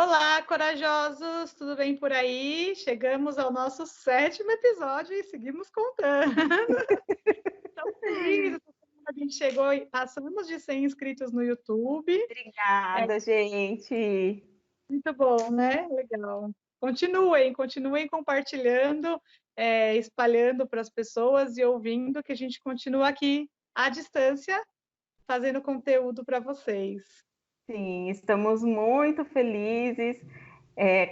Olá, corajosos, tudo bem por aí? Chegamos ao nosso 7º episódio e seguimos contando. Tão felizes, a gente chegou e passamos de 100 inscritos no YouTube. Obrigada, gente. Muito bom, né? Legal. Continuem compartilhando, espalhando para as pessoas e ouvindo, que a gente continua aqui à distância, fazendo conteúdo para vocês. Sim, estamos muito felizes.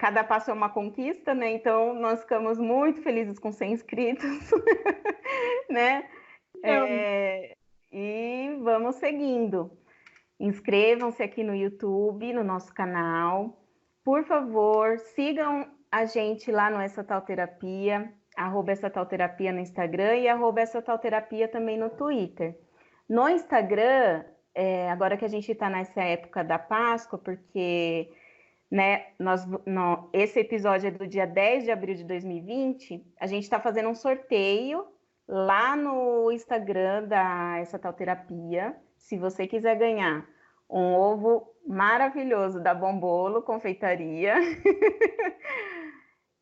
Cada passo é uma conquista, né? Então, nós ficamos muito felizes com 100 inscritos, né? Então, E vamos seguindo. Inscrevam-se aqui no YouTube, no nosso canal. Por favor, sigam a gente lá no Essa Tal Terapia, @essa-tal-terapia no Instagram e @essa-tal-terapia também no Twitter. No Instagram, agora que a gente está nessa época da Páscoa, porque né, esse episódio é do dia 10 de abril de 2020, a gente está fazendo um sorteio lá no Instagram da Essa Tal Terapia. Se você quiser ganhar um ovo maravilhoso da Bombolo Confeitaria,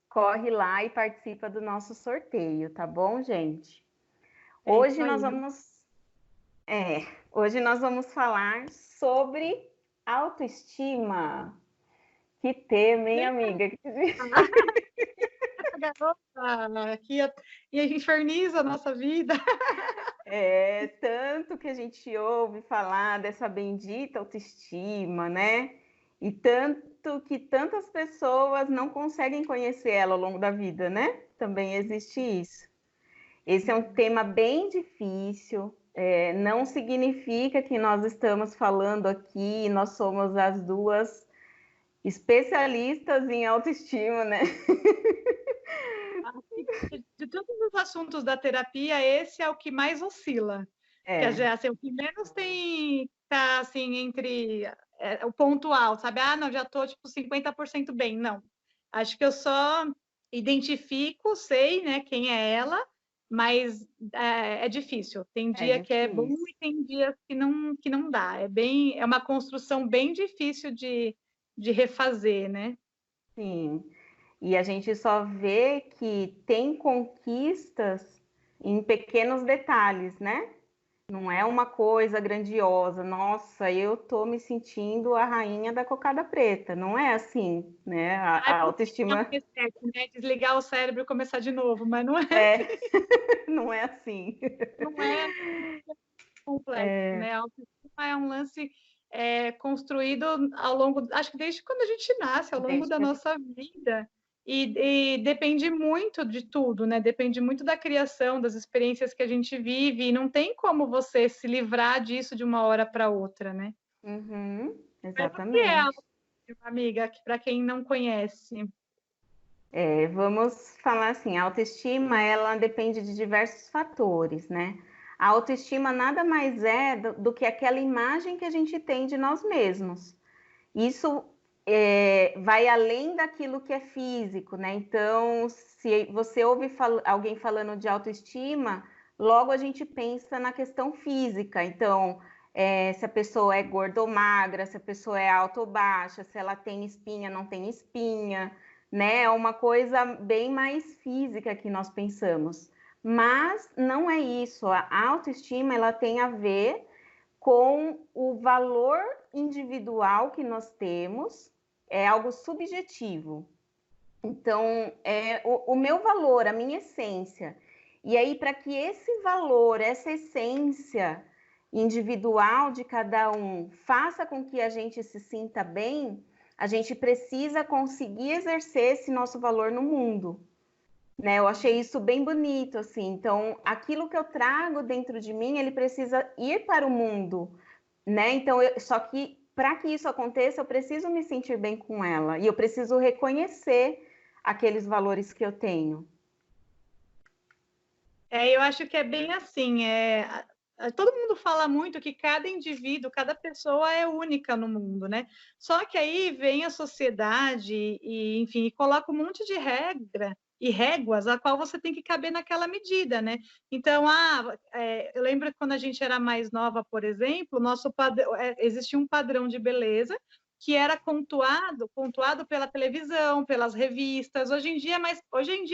corre lá e participa do nosso sorteio, tá bom, gente? é isso Hoje aí. hoje nós vamos falar sobre autoestima. Que tema, hein, amiga? Essa garota aqui e inferniza a nossa vida. Tanto que a gente ouve falar dessa bendita autoestima, né? E tanto que tantas pessoas não conseguem conhecer ela ao longo da vida, né? Também existe isso. Esse é um tema bem difícil, não significa que nós estamos falando aqui, nós somos as duas especialistas em autoestima, né? De todos os assuntos da terapia, esse é o que mais oscila. Que assim, o que menos tem tá assim entre o ponto alto, sabe? Ah, não, já estou tipo 50% bem. Não. Acho que eu só identifico, sei, né, quem é ela, mas é difícil. Tem É dia que é bom difícil. e tem dia que não dá. É uma construção bem difícil de refazer, né? Sim. E a gente só vê que tem conquistas em pequenos detalhes, né? Não é uma coisa grandiosa. Nossa, eu tô me sentindo a rainha da cocada preta. Não é assim, né? Ai, A porque é um autoestima reset, né? Desligar o cérebro e começar de novo, mas não é, é, não é assim. não é complexo, né? A autoestima é um lance construído ao longo, acho que desde quando a gente nasce, ao longo Desde da que a gente... nossa vida. E depende muito de tudo, né? Depende muito da criação, das experiências que a gente vive, e não tem como você se livrar disso de uma hora para outra, né? Uhum, Mas o que é a exatamente. autoestima, amiga, para quem não conhece? Vamos falar assim, a autoestima, ela depende de diversos fatores, né? A autoestima nada mais é do que aquela imagem que a gente tem de nós mesmos. Isso vai além daquilo que é físico, né? Então, se você ouve alguém falando de autoestima, logo a gente pensa na questão física. Então, se a pessoa é gorda ou magra, se a pessoa é alta ou baixa, se ela tem espinha, não tem espinha, né? É uma coisa bem mais física que nós pensamos. Mas não é isso. A autoestima, ela tem a ver com o valor individual que nós temos, é algo subjetivo. Então, é o meu valor, a minha essência. E aí, para que esse valor, essa essência individual de cada um faça com que a gente se sinta bem, a gente precisa conseguir exercer esse nosso valor no mundo. Né? Eu achei isso bem bonito, assim. Então, aquilo que eu trago dentro de mim, ele precisa ir para o mundo, né? Então, só que para que isso aconteça, eu preciso me sentir bem com ela e eu preciso reconhecer aqueles valores que eu tenho. Eu acho que é bem assim. Todo mundo fala muito que cada indivíduo, cada pessoa é única no mundo, né? Só que aí vem a sociedade e, enfim, coloca um monte de regra e réguas a qual você tem que caber naquela medida, né? Então, eu lembro que quando a gente era mais nova, por exemplo, existia um padrão de beleza que era pontuado pela televisão, pelas revistas. Hoje em dia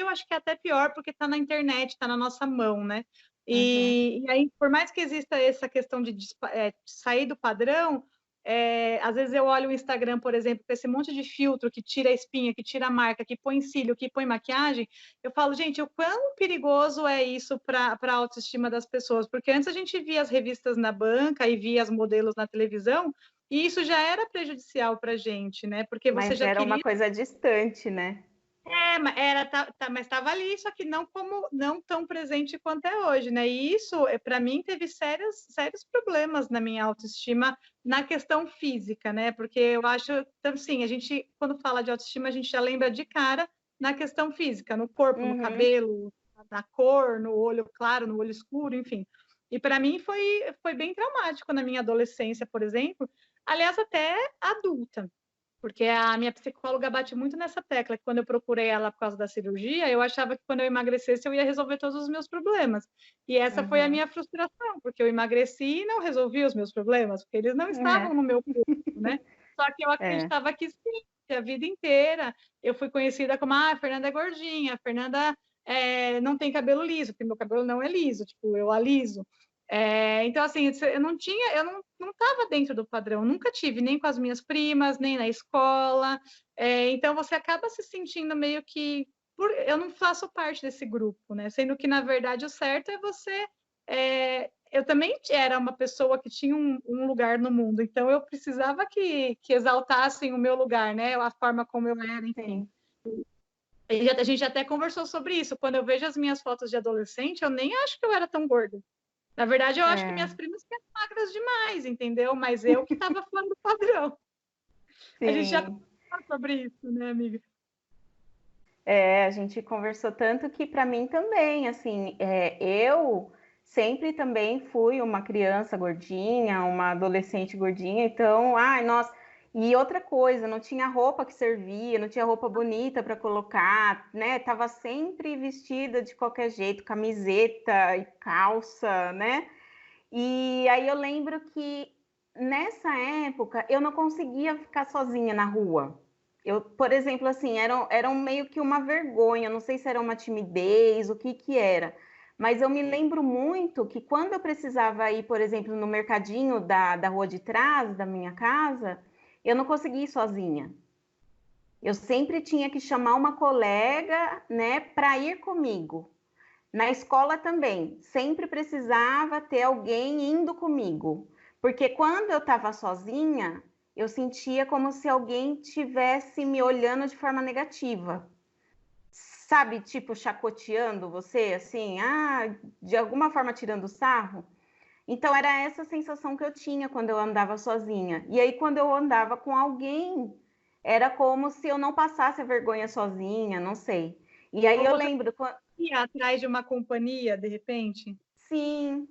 eu acho que é até pior, porque está na internet, está na nossa mão, né? E aí, por mais que exista essa questão de sair do padrão, às vezes eu olho o Instagram, por exemplo, com esse monte de filtro que tira a espinha, que tira a marca, que põe cílio, que põe maquiagem, eu falo, gente, o quão perigoso é isso para a autoestima das pessoas? Porque antes a gente via as revistas na banca e via as modelos na televisão, e isso já era prejudicial para a gente, né? Porque você Mas já era queria... uma coisa distante, né? Mas estava ali, só que não tão presente quanto é hoje, né? E isso, para mim, teve sérios problemas na minha autoestima na questão física, né? Porque eu acho, então, sim, a gente, quando fala de autoestima, a gente já lembra de cara na questão física, no corpo, no cabelo, na cor, no olho claro, no olho escuro, enfim. E para mim foi bem traumático na minha adolescência, por exemplo, aliás, até adulta. Porque a minha psicóloga bate muito nessa tecla, que quando eu procurei ela por causa da cirurgia, eu achava que quando eu emagrecesse eu ia resolver todos os meus problemas. E essa foi a minha frustração, porque eu emagreci e não resolvi os meus problemas, porque eles não estavam no meu corpo, né? Só que eu acreditava que sim, que a vida inteira eu fui conhecida como, a Fernanda é gordinha, a Fernanda não tem cabelo liso, porque meu cabelo não é liso, tipo, eu aliso. Então, assim, eu não estava dentro do padrão, nunca tive, nem com as minhas primas, nem na escola. Então, você acaba se sentindo meio que. Eu não faço parte desse grupo, né? Sendo que, na verdade, o certo é você. Eu também era uma pessoa que tinha um lugar no mundo, então eu precisava que exaltassem o meu lugar, né? A forma como eu era, enfim. A gente até conversou sobre isso. Quando eu vejo as minhas fotos de adolescente, eu nem acho que eu era tão gorda. Na verdade, eu acho que minhas primas eram magras demais, entendeu? Mas eu que estava fora do padrão. Sim. A gente já conversou sobre isso, né, amiga? A gente conversou tanto que para mim também, assim, eu sempre também fui uma criança gordinha, uma adolescente gordinha, então, ai, nossa. E outra coisa, não tinha roupa que servia, não tinha roupa bonita para colocar, né? Tava sempre vestida de qualquer jeito, camiseta e calça, né? E aí eu lembro que nessa época eu não conseguia ficar sozinha na rua. Eu, por exemplo, assim, era meio que uma vergonha, não sei se era uma timidez, o que que era. Mas eu me lembro muito que quando eu precisava ir, por exemplo, no mercadinho da rua de trás da minha casa, eu não conseguia ir sozinha. Eu sempre tinha que chamar uma colega, né, para ir comigo. Na escola também, sempre precisava ter alguém indo comigo, porque quando eu estava sozinha, eu sentia como se alguém tivesse me olhando de forma negativa. Sabe, tipo chacoteando você, assim, de alguma forma tirando sarro. Então era essa sensação que eu tinha quando eu andava sozinha. E aí quando eu andava com alguém, era como se eu não passasse a vergonha sozinha, não sei. E aí eu lembro ir atrás de uma companhia, de repente? Sim.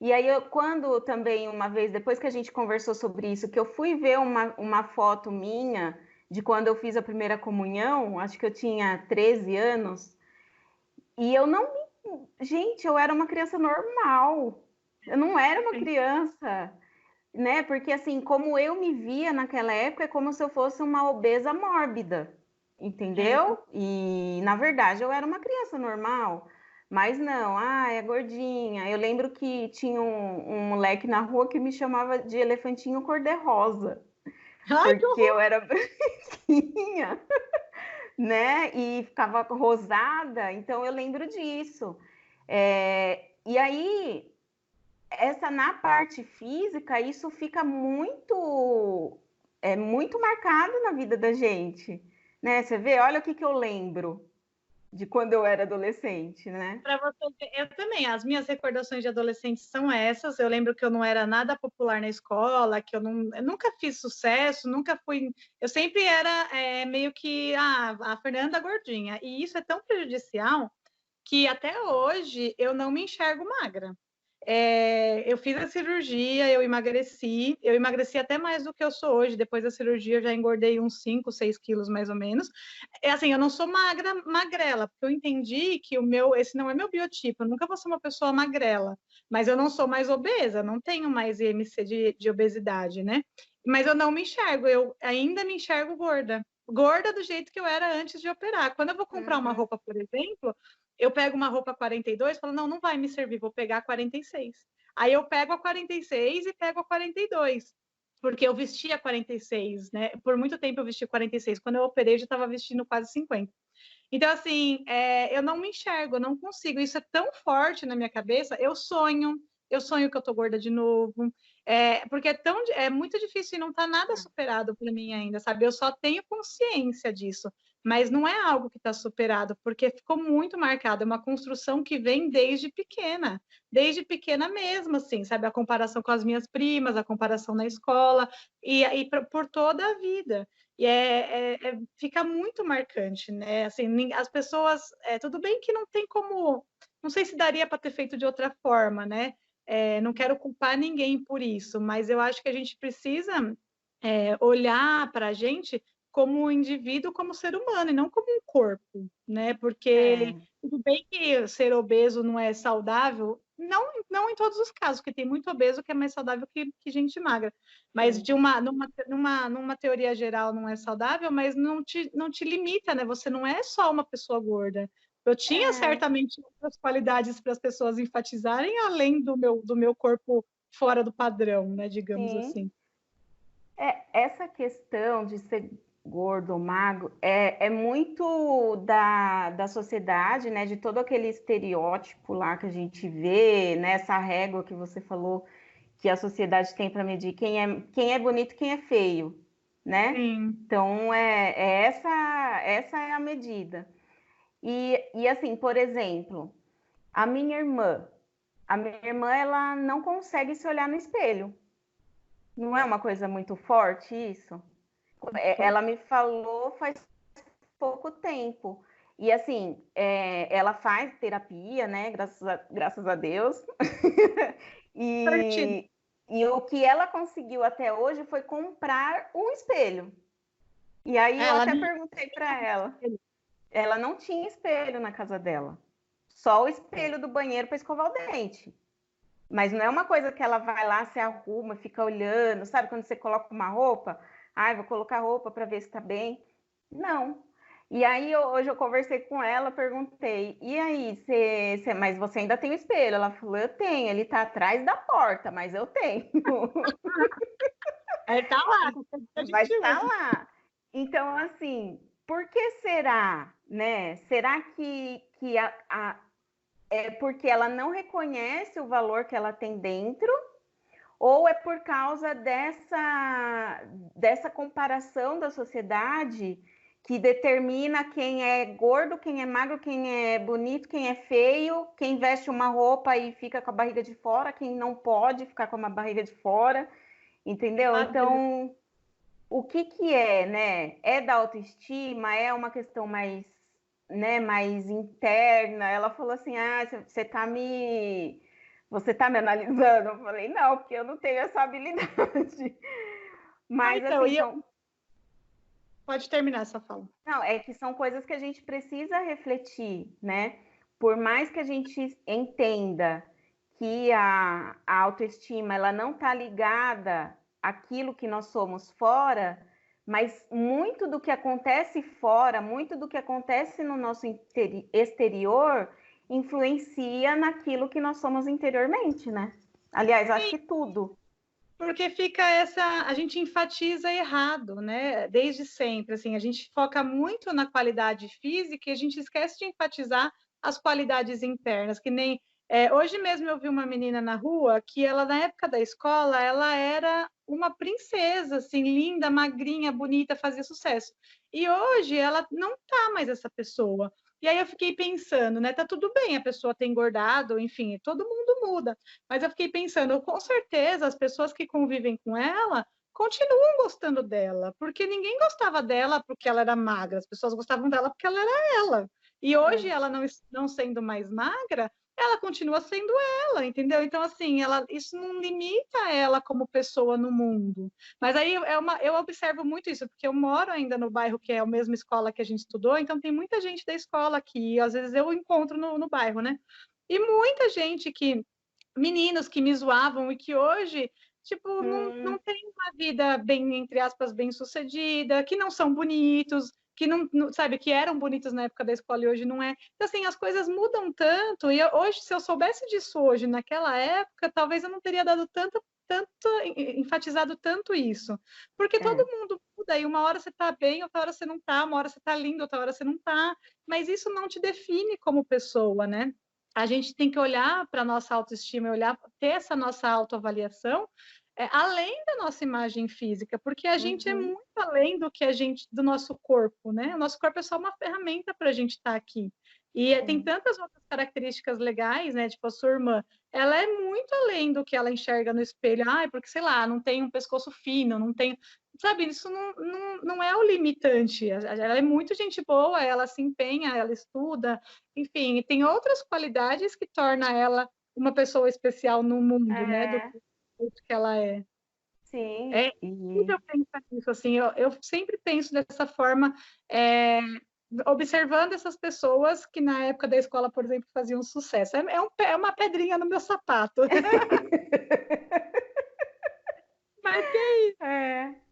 E aí, quando também, uma vez, depois que a gente conversou sobre isso, que eu fui ver uma foto minha de quando eu fiz a primeira comunhão, acho que eu tinha 13 anos, e eu não me... Gente, eu era uma criança normal. Eu não era uma criança, né? Porque, assim, como eu me via naquela época, é como se eu fosse uma obesa mórbida, entendeu? E, na verdade, eu era uma criança normal. Mas não, é gordinha. Eu lembro que tinha um moleque na rua que me chamava de elefantinho cor-de-rosa. Porque eu era branquinha, né? E ficava rosada. Então eu lembro disso. E aí, na parte física, isso fica muito marcado na vida da gente, né? Você vê, olha o que eu lembro de quando eu era adolescente, né? Para você ver, eu também, as minhas recordações de adolescente são essas. Eu lembro que eu não era nada popular na escola, que eu nunca fiz sucesso, nunca fui. Eu sempre era meio que a Fernanda gordinha. E isso é tão prejudicial que até hoje eu não me enxergo magra. Eu fiz a cirurgia, eu emagreci até mais do que eu sou hoje. Depois da cirurgia, eu já engordei uns 5, 6 quilos mais ou menos. Assim, eu não sou magrela, porque eu entendi que esse não é meu biotipo. Eu nunca vou ser uma pessoa magrela, mas eu não sou mais obesa, não tenho mais IMC de obesidade, né? mas eu não me enxergo, eu ainda me enxergo gorda. Gorda do jeito que eu era antes de operar. Quando eu vou comprar uma roupa, por exemplo, eu pego uma roupa 42 e falo, não, não vai me servir, vou pegar a 46. Aí eu pego a 46 e pego a 42, porque eu vestia 46, né? Por muito tempo eu vesti 46. Quando eu operei, eu já estava vestindo quase 50. Então, assim, eu não me enxergo, eu não consigo. Isso é tão forte na minha cabeça. Eu sonho que eu tô gorda de novo. Porque é muito difícil e não tá nada superado para mim ainda, sabe? Eu só tenho consciência disso, mas não é algo que está superado, porque ficou muito marcado. É uma construção que vem desde pequena mesmo, assim, sabe? A comparação com as minhas primas, a comparação na escola por toda a vida. E fica muito marcante, né? Assim, as pessoas, tudo bem que não tem como, não sei se daria para ter feito de outra forma, né? Não quero culpar ninguém por isso, mas eu acho que a gente precisa olhar para a gente como um indivíduo, como ser humano, e não como um corpo, né? Porque tudo bem que ser obeso não é saudável, não em todos os casos, porque tem muito obeso que é mais saudável que gente magra. Mas numa teoria geral não é saudável, mas não te limita, né? Você não é só uma pessoa gorda. Eu tinha certamente outras qualidades para as pessoas enfatizarem, além do meu corpo fora do padrão, né? Digamos assim. Essa questão de ser gordo ou magro é muito da sociedade, né? De todo aquele estereótipo lá que a gente vê, né? Essa régua que você falou que a sociedade tem para medir quem é bonito, quem é feio, né? Sim. Então essa é a medida. E assim, por exemplo, a minha irmã, ela não consegue se olhar no espelho. Não é uma coisa muito forte isso? Ela me falou faz pouco tempo. E assim, ela faz terapia, né? Graças a Deus. E o que ela conseguiu até hoje foi comprar um espelho. E aí eu até perguntei para ela. Ela não tinha espelho na casa dela. Só o espelho do banheiro para escovar o dente. Mas não é uma coisa que ela vai lá, se arruma, fica olhando, sabe? Quando você coloca uma roupa, vou colocar roupa para ver se tá bem. Não. E aí hoje eu conversei com ela, perguntei, e aí, mas você ainda tem o espelho? Ela falou, eu tenho, ele tá atrás da porta, mas eu tenho. Tá lá, vai estar lá. Então, assim, por que será, né? Será que é porque ela não reconhece o valor que ela tem dentro, ou é por causa dessa comparação da sociedade que determina quem é gordo, quem é magro, quem é bonito, quem é feio, quem veste uma roupa e fica com a barriga de fora, quem não pode ficar com uma barriga de fora, entendeu? Então, o que é, né? É da autoestima? É uma questão mais, né, mais interna? Ela falou assim, você tá me analisando? Eu falei, não, porque eu não tenho essa habilidade. Mas, então, assim, pode terminar essa fala. Não, é que são coisas que a gente precisa refletir, né? Por mais que a gente entenda que a autoestima ela não está ligada àquilo que nós somos fora, mas muito do que acontece fora, muito do que acontece no nosso exterior, influencia naquilo que nós somos interiormente, né? Aliás, acho que tudo. Porque fica a gente enfatiza errado, né? Desde sempre, assim, a gente foca muito na qualidade física e a gente esquece de enfatizar as qualidades internas, que nem hoje mesmo eu vi uma menina na rua que ela na época da escola ela era uma princesa, assim, linda, magrinha, bonita, fazia sucesso. E hoje ela não tá mais essa pessoa. E aí eu fiquei pensando, né? Tá tudo bem, a pessoa ter engordado, enfim, todo mundo muda. Mas eu fiquei pensando, com certeza as pessoas que convivem com ela continuam gostando dela, porque ninguém gostava dela porque ela era magra, as pessoas gostavam dela porque ela era ela. E hoje ela não sendo mais magra, ela continua sendo ela, entendeu? Então, assim, isso não limita ela como pessoa no mundo. Mas aí eu observo muito isso, porque eu moro ainda no bairro que é a mesma escola que a gente estudou, então tem muita gente da escola aqui, às vezes eu encontro no bairro, né? E muita gente meninos que me zoavam e que hoje tipo, não tem uma vida bem, entre aspas, bem sucedida, que não são bonitos, que sabe, que eram bonitos na época da escola e hoje não é. Então, assim, as coisas mudam tanto, e hoje, se eu soubesse disso hoje, naquela época, talvez eu não teria dado enfatizado tanto isso. Porque todo mundo muda, e uma hora você tá bem, outra hora você não tá, uma hora você tá lindo, outra hora você não tá, mas isso não te define como pessoa, né? A gente tem que olhar para a nossa autoestima, ter essa nossa autoavaliação, além da nossa imagem física, porque a gente é muito além do nosso corpo, né? O nosso corpo é só uma ferramenta para a gente estar aqui. E tem tantas outras características legais, né? Tipo, a sua irmã, ela é muito além do que ela enxerga no espelho. Porque, sei lá, não tem um pescoço fino, não tem... Sabe, isso não é o limitante. Ela é muito gente boa, ela se empenha, ela estuda, enfim, e tem outras qualidades que torna ela uma pessoa especial no mundo, né? Do que ela é. Sim. É incrível pensar nisso, assim, eu sempre penso dessa forma, observando essas pessoas que na época da escola, por exemplo, faziam sucesso. É uma pedrinha no meu sapato. Mas que é isso?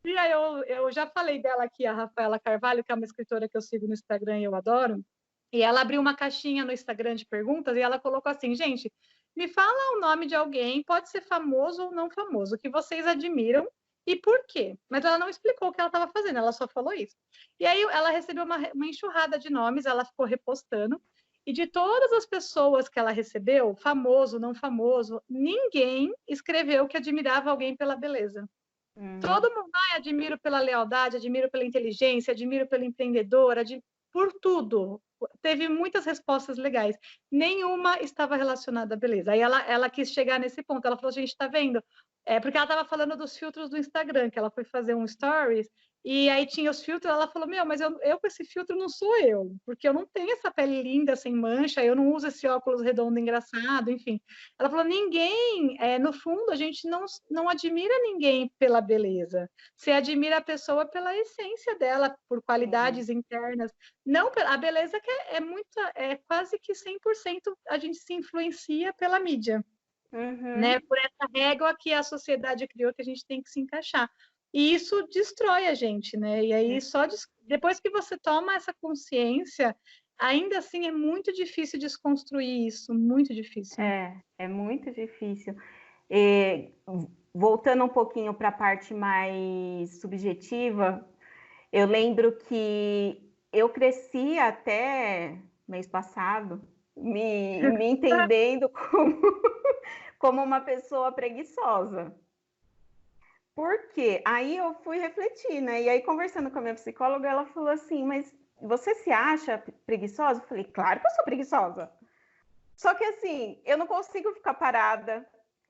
E aí eu já falei dela aqui, a Rafaela Carvalho, que é uma escritora que eu sigo no Instagram e eu adoro. E ela abriu uma caixinha no Instagram de perguntas e ela colocou assim, gente, me fala o nome de alguém, pode ser famoso ou não famoso, que vocês admiram e por quê? Mas ela não explicou o que ela estava fazendo, ela só falou isso. E aí ela recebeu uma enxurrada de nomes, ela ficou repostando, e de todas as pessoas que ela recebeu, famoso, não famoso, ninguém escreveu que admirava alguém pela beleza. Todo mundo, admiro pela lealdade, admiro pela inteligência, admiro pelo empreendedor, por tudo. Teve muitas respostas legais. Nenhuma estava relacionada à beleza. Aí ela quis chegar nesse ponto. Ela falou, gente, está vendo? Porque ela estava falando dos filtros do Instagram, que ela foi fazer um stories, e aí tinha os filtros, ela falou, mas eu com esse filtro não sou eu, porque eu não tenho essa pele linda, sem mancha, eu não uso esse óculos redondo engraçado, enfim. Ela falou, ninguém, no fundo, a gente não admira ninguém pela beleza. Você admira a pessoa pela essência dela, por qualidades internas. Não, a beleza que é quase que 100% a gente se influencia pela mídia. Né? Por essa régua que a sociedade criou que a gente tem que se encaixar. E isso destrói a gente, né? E aí depois que você toma essa consciência, ainda assim é muito difícil desconstruir isso, muito difícil. É muito difícil. E, voltando um pouquinho para a parte mais subjetiva, eu lembro que eu cresci até mês passado me entendendo como uma pessoa preguiçosa. Por quê? Aí eu fui refletir, né? E aí, conversando com a minha psicóloga, ela falou assim, mas você se acha preguiçosa? Eu falei, claro que eu sou preguiçosa. Só que assim, eu não consigo ficar parada.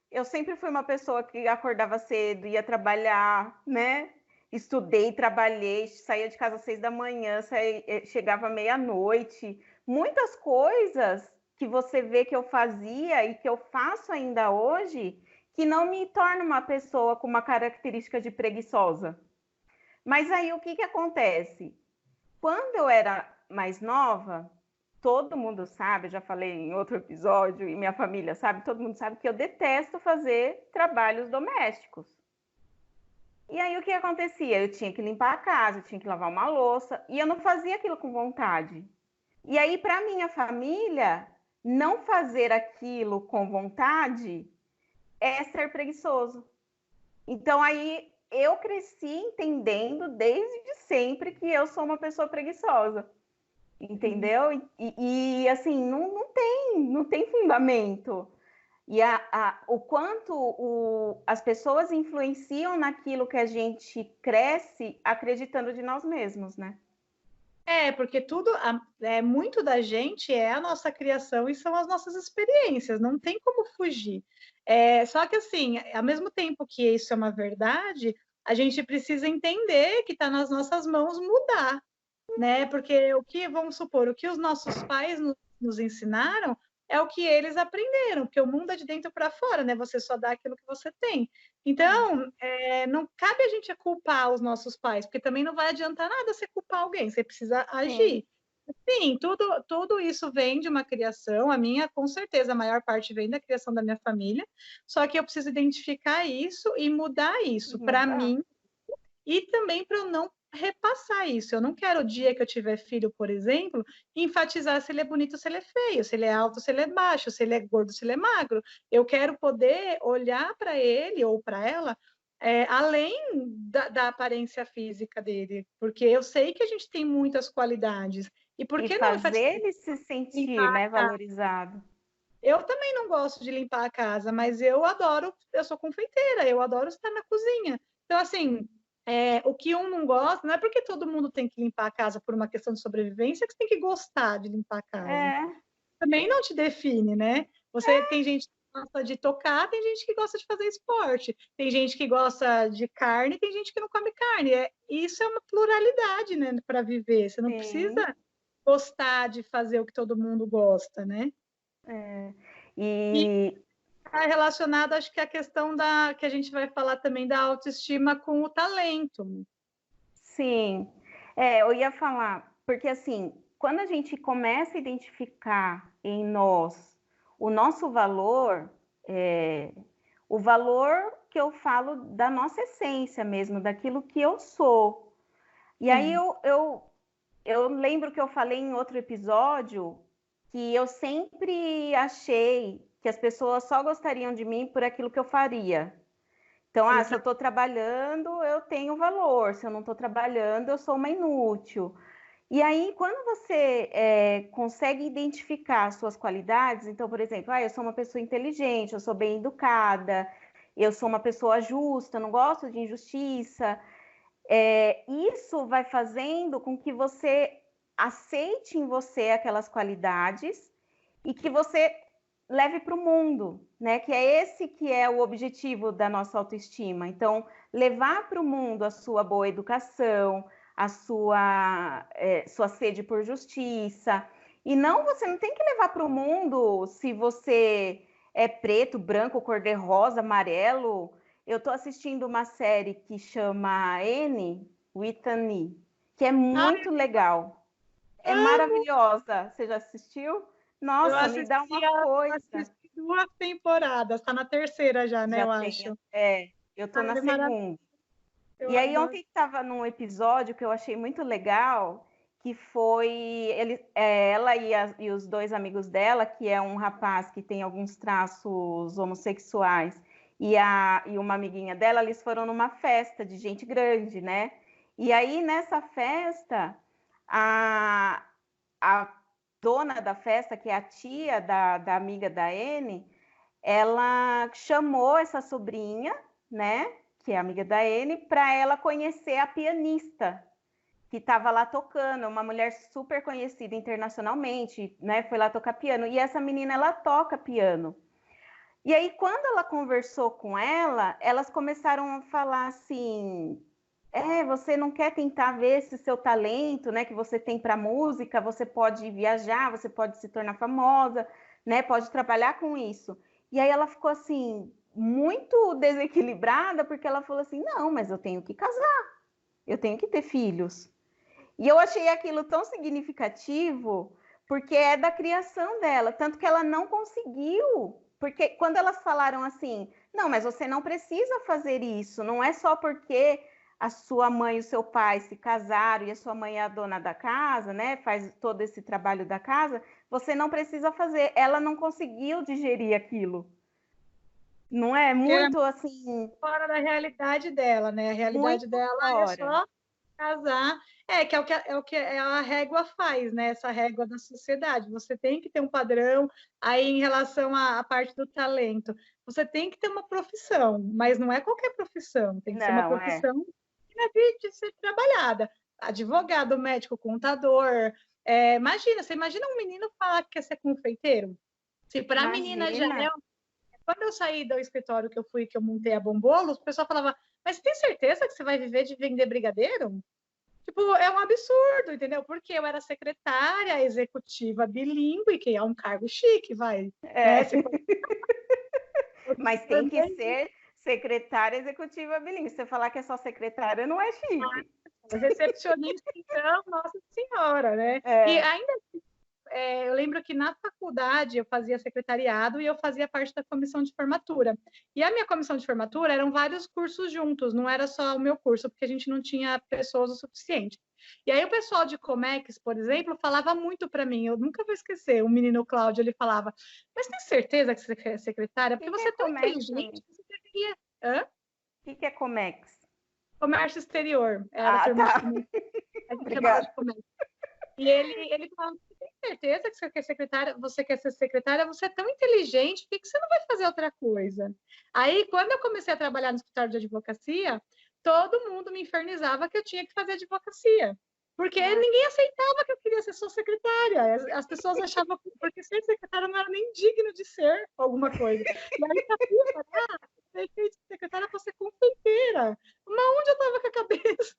Eu sempre fui uma pessoa que acordava cedo, ia trabalhar, né? Estudei, trabalhei, saía de casa às 6 da manhã, chegava meia-noite. Muitas coisas que você vê que eu fazia e que eu faço ainda hoje, que não me torna uma pessoa com uma característica de preguiçosa. Mas aí o que acontece? Quando eu era mais nova, todo mundo sabe, já falei em outro episódio, e minha família sabe, todo mundo sabe que eu detesto fazer trabalhos domésticos. E aí o que acontecia? Eu tinha que limpar a casa, eu tinha que lavar uma louça, e eu não fazia aquilo com vontade. E aí, para minha família, não fazer aquilo com vontade é ser preguiçoso. Então aí eu cresci entendendo desde sempre que eu sou uma pessoa preguiçosa. Entendeu? E assim, não tem fundamento. E o quanto as pessoas influenciam naquilo que a gente cresce acreditando de nós mesmos, né? Porque muito da gente é a nossa criação e são as nossas experiências, não tem como fugir. Só que, assim, ao mesmo tempo que isso é uma verdade, a gente precisa entender que está nas nossas mãos mudar, né? Porque vamos supor, o que os nossos pais nos ensinaram é o que eles aprenderam, porque o mundo é de dentro para fora, né? Você só dá aquilo que você tem. Então, não cabe a gente culpar os nossos pais, porque também não vai adiantar nada você culpar alguém, você precisa agir. Sim, tudo isso vem de uma criação, a minha, com certeza, a maior parte vem da criação da minha família, só que eu preciso identificar isso e mudar isso para Mudar. mim e também para eu não repassar isso. Eu não quero o dia que eu tiver filho, por exemplo, enfatizar se ele é bonito, se ele é feio, se ele é alto, se ele é baixo, se ele é gordo, se ele é magro. Eu quero poder olhar para ele ou para ela além da aparência física dele, porque eu sei que a gente tem muitas qualidades. E por E que não fazer enfatizar ele se sentir, limpar né, a casa? valorizado. Eu também não gosto de limpar a casa, mas eu adoro, eu sou confeiteira, eu adoro estar na cozinha. Então, assim, o que um não gosta, não é porque todo mundo tem que limpar a casa por uma questão de sobrevivência que você tem que gostar de limpar a casa. É, Também não te define, né? Você tem gente que gosta de tocar, tem gente que gosta de fazer esporte, tem gente que gosta de carne, tem gente que não come carne. Isso é uma pluralidade, né, para viver. Você não sim. precisa gostar de fazer o que todo mundo gosta, né? É. E E está relacionado, acho que a questão que a gente vai falar também da autoestima com o talento. sim, eu ia falar, porque assim, quando a gente começa a identificar em nós o nosso valor, o valor que eu falo da nossa essência mesmo, daquilo que eu sou. E aí Sim. eu lembro que eu falei em outro episódio que eu sempre achei que as pessoas só gostariam de mim por aquilo que eu faria. Então, se eu estou trabalhando, eu tenho valor. Se eu não estou trabalhando, eu sou uma inútil. E aí, quando você consegue identificar as suas qualidades, então, por exemplo, eu sou uma pessoa inteligente, eu sou bem educada, eu sou uma pessoa justa, não gosto de injustiça. Isso vai fazendo com que você aceite em você aquelas qualidades e que você leve para o mundo, né? Que é esse que é o objetivo da nossa autoestima. Então, levar para o mundo a sua boa educação, a sua sede por justiça. E não, você não tem que levar para o mundo se você é preto, branco, cor-de-rosa, amarelo. Eu estou assistindo uma série que chama N, with an E, que é Ai, muito legal. É amo! maravilhosa. Você já assistiu? Eu Nossa, me dá uma coisa. assisti 2 temporadas, está na terceira já, né, Já eu tenho. acho. Eu tô na Ai, maravilhoso, segunda. eu E aí adoro. ontem estava num episódio que eu achei muito legal, que foi ela e os dois amigos dela, que é um rapaz que tem alguns traços homossexuais, e uma amiguinha dela, eles foram numa festa de gente grande, né? E aí nessa festa, a, a dona da festa, que é a tia da amiga da Anne, ela chamou essa sobrinha, né, que é amiga da Anne, para ela conhecer a pianista que estava lá tocando, uma mulher super conhecida internacionalmente, né, foi lá tocar piano. E essa menina, ela toca piano. E aí, quando ela conversou com ela, elas começaram a falar assim: você não quer tentar ver esse seu talento, né, que você tem para música, você pode viajar, você pode se tornar famosa, né, pode trabalhar com isso. E aí ela ficou assim, muito desequilibrada, porque ela falou assim: não, mas eu tenho que casar, eu tenho que ter filhos. E eu achei aquilo tão significativo, porque é da criação dela, tanto que ela não conseguiu, porque quando elas falaram assim, não, mas você não precisa fazer isso, não é só porque a sua mãe e o seu pai se casaram e a sua mãe é a dona da casa, né, faz todo esse trabalho da casa, você não precisa fazer. Ela não conseguiu digerir aquilo. Não é Porque é muito assim, fora da realidade dela, né? A realidade muito dela é fora. só casar. Que é o que a régua faz, né? Essa régua da sociedade. Você tem que ter um padrão. Aí, em relação à parte do talento, você tem que ter uma profissão, mas não é qualquer profissão. Tem que ser uma Não, é. profissão que é de ser trabalhada. Advogado, médico, contador. Você imagina um menino falar que quer ser confeiteiro? Se para a menina já Imagina. é. Quando eu saí do escritório que eu montei a Bombolos, o pessoal falava, mas você tem certeza que você vai viver de vender brigadeiro? Tipo, é um absurdo, entendeu? Porque eu era secretária executiva bilíngue, que é um cargo chique, vai. Né? É. Se for... Mas tem que ser secretária executiva bilíngue. Se você falar que é só secretária, não é chique. Recepcionista, então, nossa senhora, né? E ainda eu lembro que na faculdade eu fazia secretariado e eu fazia parte da comissão de formatura. E a minha comissão de formatura eram vários cursos juntos, não era só o meu curso, porque a gente não tinha pessoas o suficiente. E aí o pessoal de Comex, por exemplo, falava muito para mim, eu nunca vou esquecer, o menino Cláudio, ele falava, mas tem certeza que você é secretária? Porque você é tão inteligente, você deveria... Hã? O que é Comex? Comércio exterior, era a turma tá. de... A gente chamava de Comex. E ele falava, você tem certeza que você quer secretária? Você quer ser secretária? Você é tão inteligente, por que você não vai fazer outra coisa? Aí, quando eu comecei a trabalhar no escritório de advocacia, todo mundo me infernizava que eu tinha que fazer advocacia. Porque ninguém aceitava que eu queria ser só secretária. As pessoas achavam que porque ser secretária não era nem digno de ser alguma coisa. E aí, eu deixei de secretária para ser confeiteira. Mas onde eu estava com a cabeça?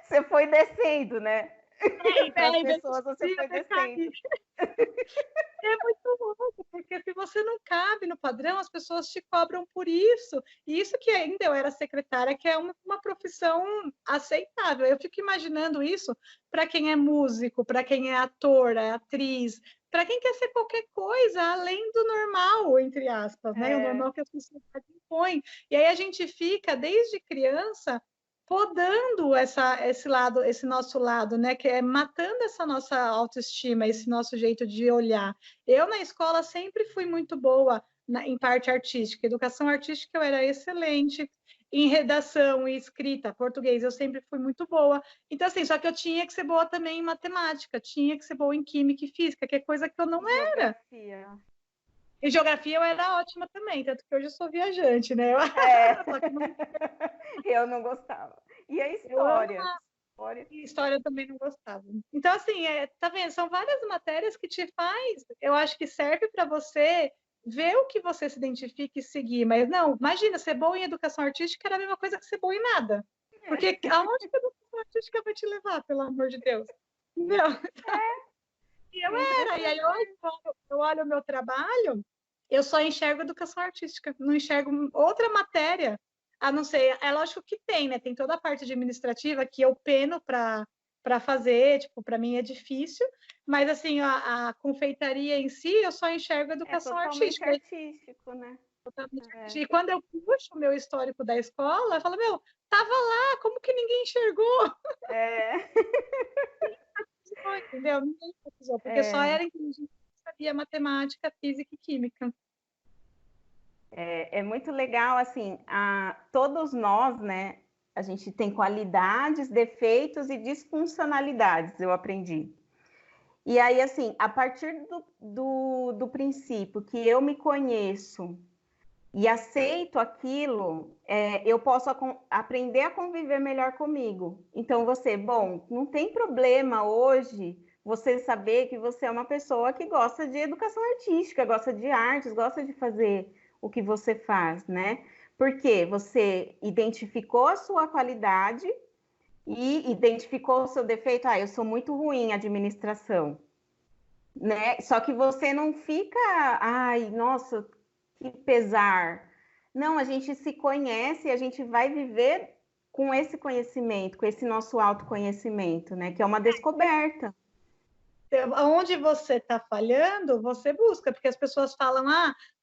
Você foi descendo, né? Para as pessoas você foi descendo. É muito louco, porque se você não cabe no padrão, as pessoas te cobram por isso. E isso que ainda eu era secretária, que é uma profissão aceitável. Eu fico imaginando isso para quem é músico, para quem é ator, é atriz, para quem quer ser qualquer coisa além do normal, entre aspas, né? O normal que a sociedade impõe. E aí a gente fica, desde criança, podando esse lado, esse nosso lado, né? Que é matando essa nossa autoestima, esse nosso jeito de olhar. Eu, na escola, sempre fui muito boa em parte artística. Educação artística eu era excelente. Em redação e escrita, português, eu sempre fui muito boa. Então, assim, só que eu tinha que ser boa também em matemática, tinha que ser boa em química e física, que é coisa que eu não era. Em geografia eu era ótima também, tanto que hoje eu sou viajante, né? Eu não gostava. E a história? História eu também não gostava. Então, assim, tá vendo? São várias matérias que te faz, eu acho que serve para você ver o que você se identifica e seguir. Mas não, imagina, ser bom em educação artística era a mesma coisa que ser bom em nada. Porque aonde que a educação artística vai te levar, pelo amor de Deus? Não. E eu era. E aí hoje eu olho o meu trabalho, eu só enxergo educação artística, não enxergo outra matéria, a não ser, é lógico que tem, né? Tem toda a parte administrativa que eu peno para fazer, tipo, para mim é difícil, mas assim, a confeitaria em si, eu só enxergo educação artística. Artístico, né? E quando eu puxo o meu histórico da escola, eu falo, meu, tava lá, como que ninguém enxergou? Entendeu? Ninguém precisou, porque só era inteligente, sabia matemática, física e química. É muito legal, assim, todos nós, né, a gente tem qualidades, defeitos e disfuncionalidades, eu aprendi. E aí, assim, a partir do princípio que eu me conheço e aceito aquilo, eu posso aprender a conviver melhor comigo. Então, não tem problema hoje você saber que você é uma pessoa que gosta de educação artística, gosta de artes, gosta de fazer o que você faz, né? Porque você identificou a sua qualidade e identificou o seu defeito. Eu sou muito ruim em administração, né? Só que você não fica, nossa, que pesar. Não, a gente se conhece e a gente vai viver com esse conhecimento, com esse nosso autoconhecimento, né? Que é uma descoberta. Onde você está falhando, você busca, porque as pessoas falam,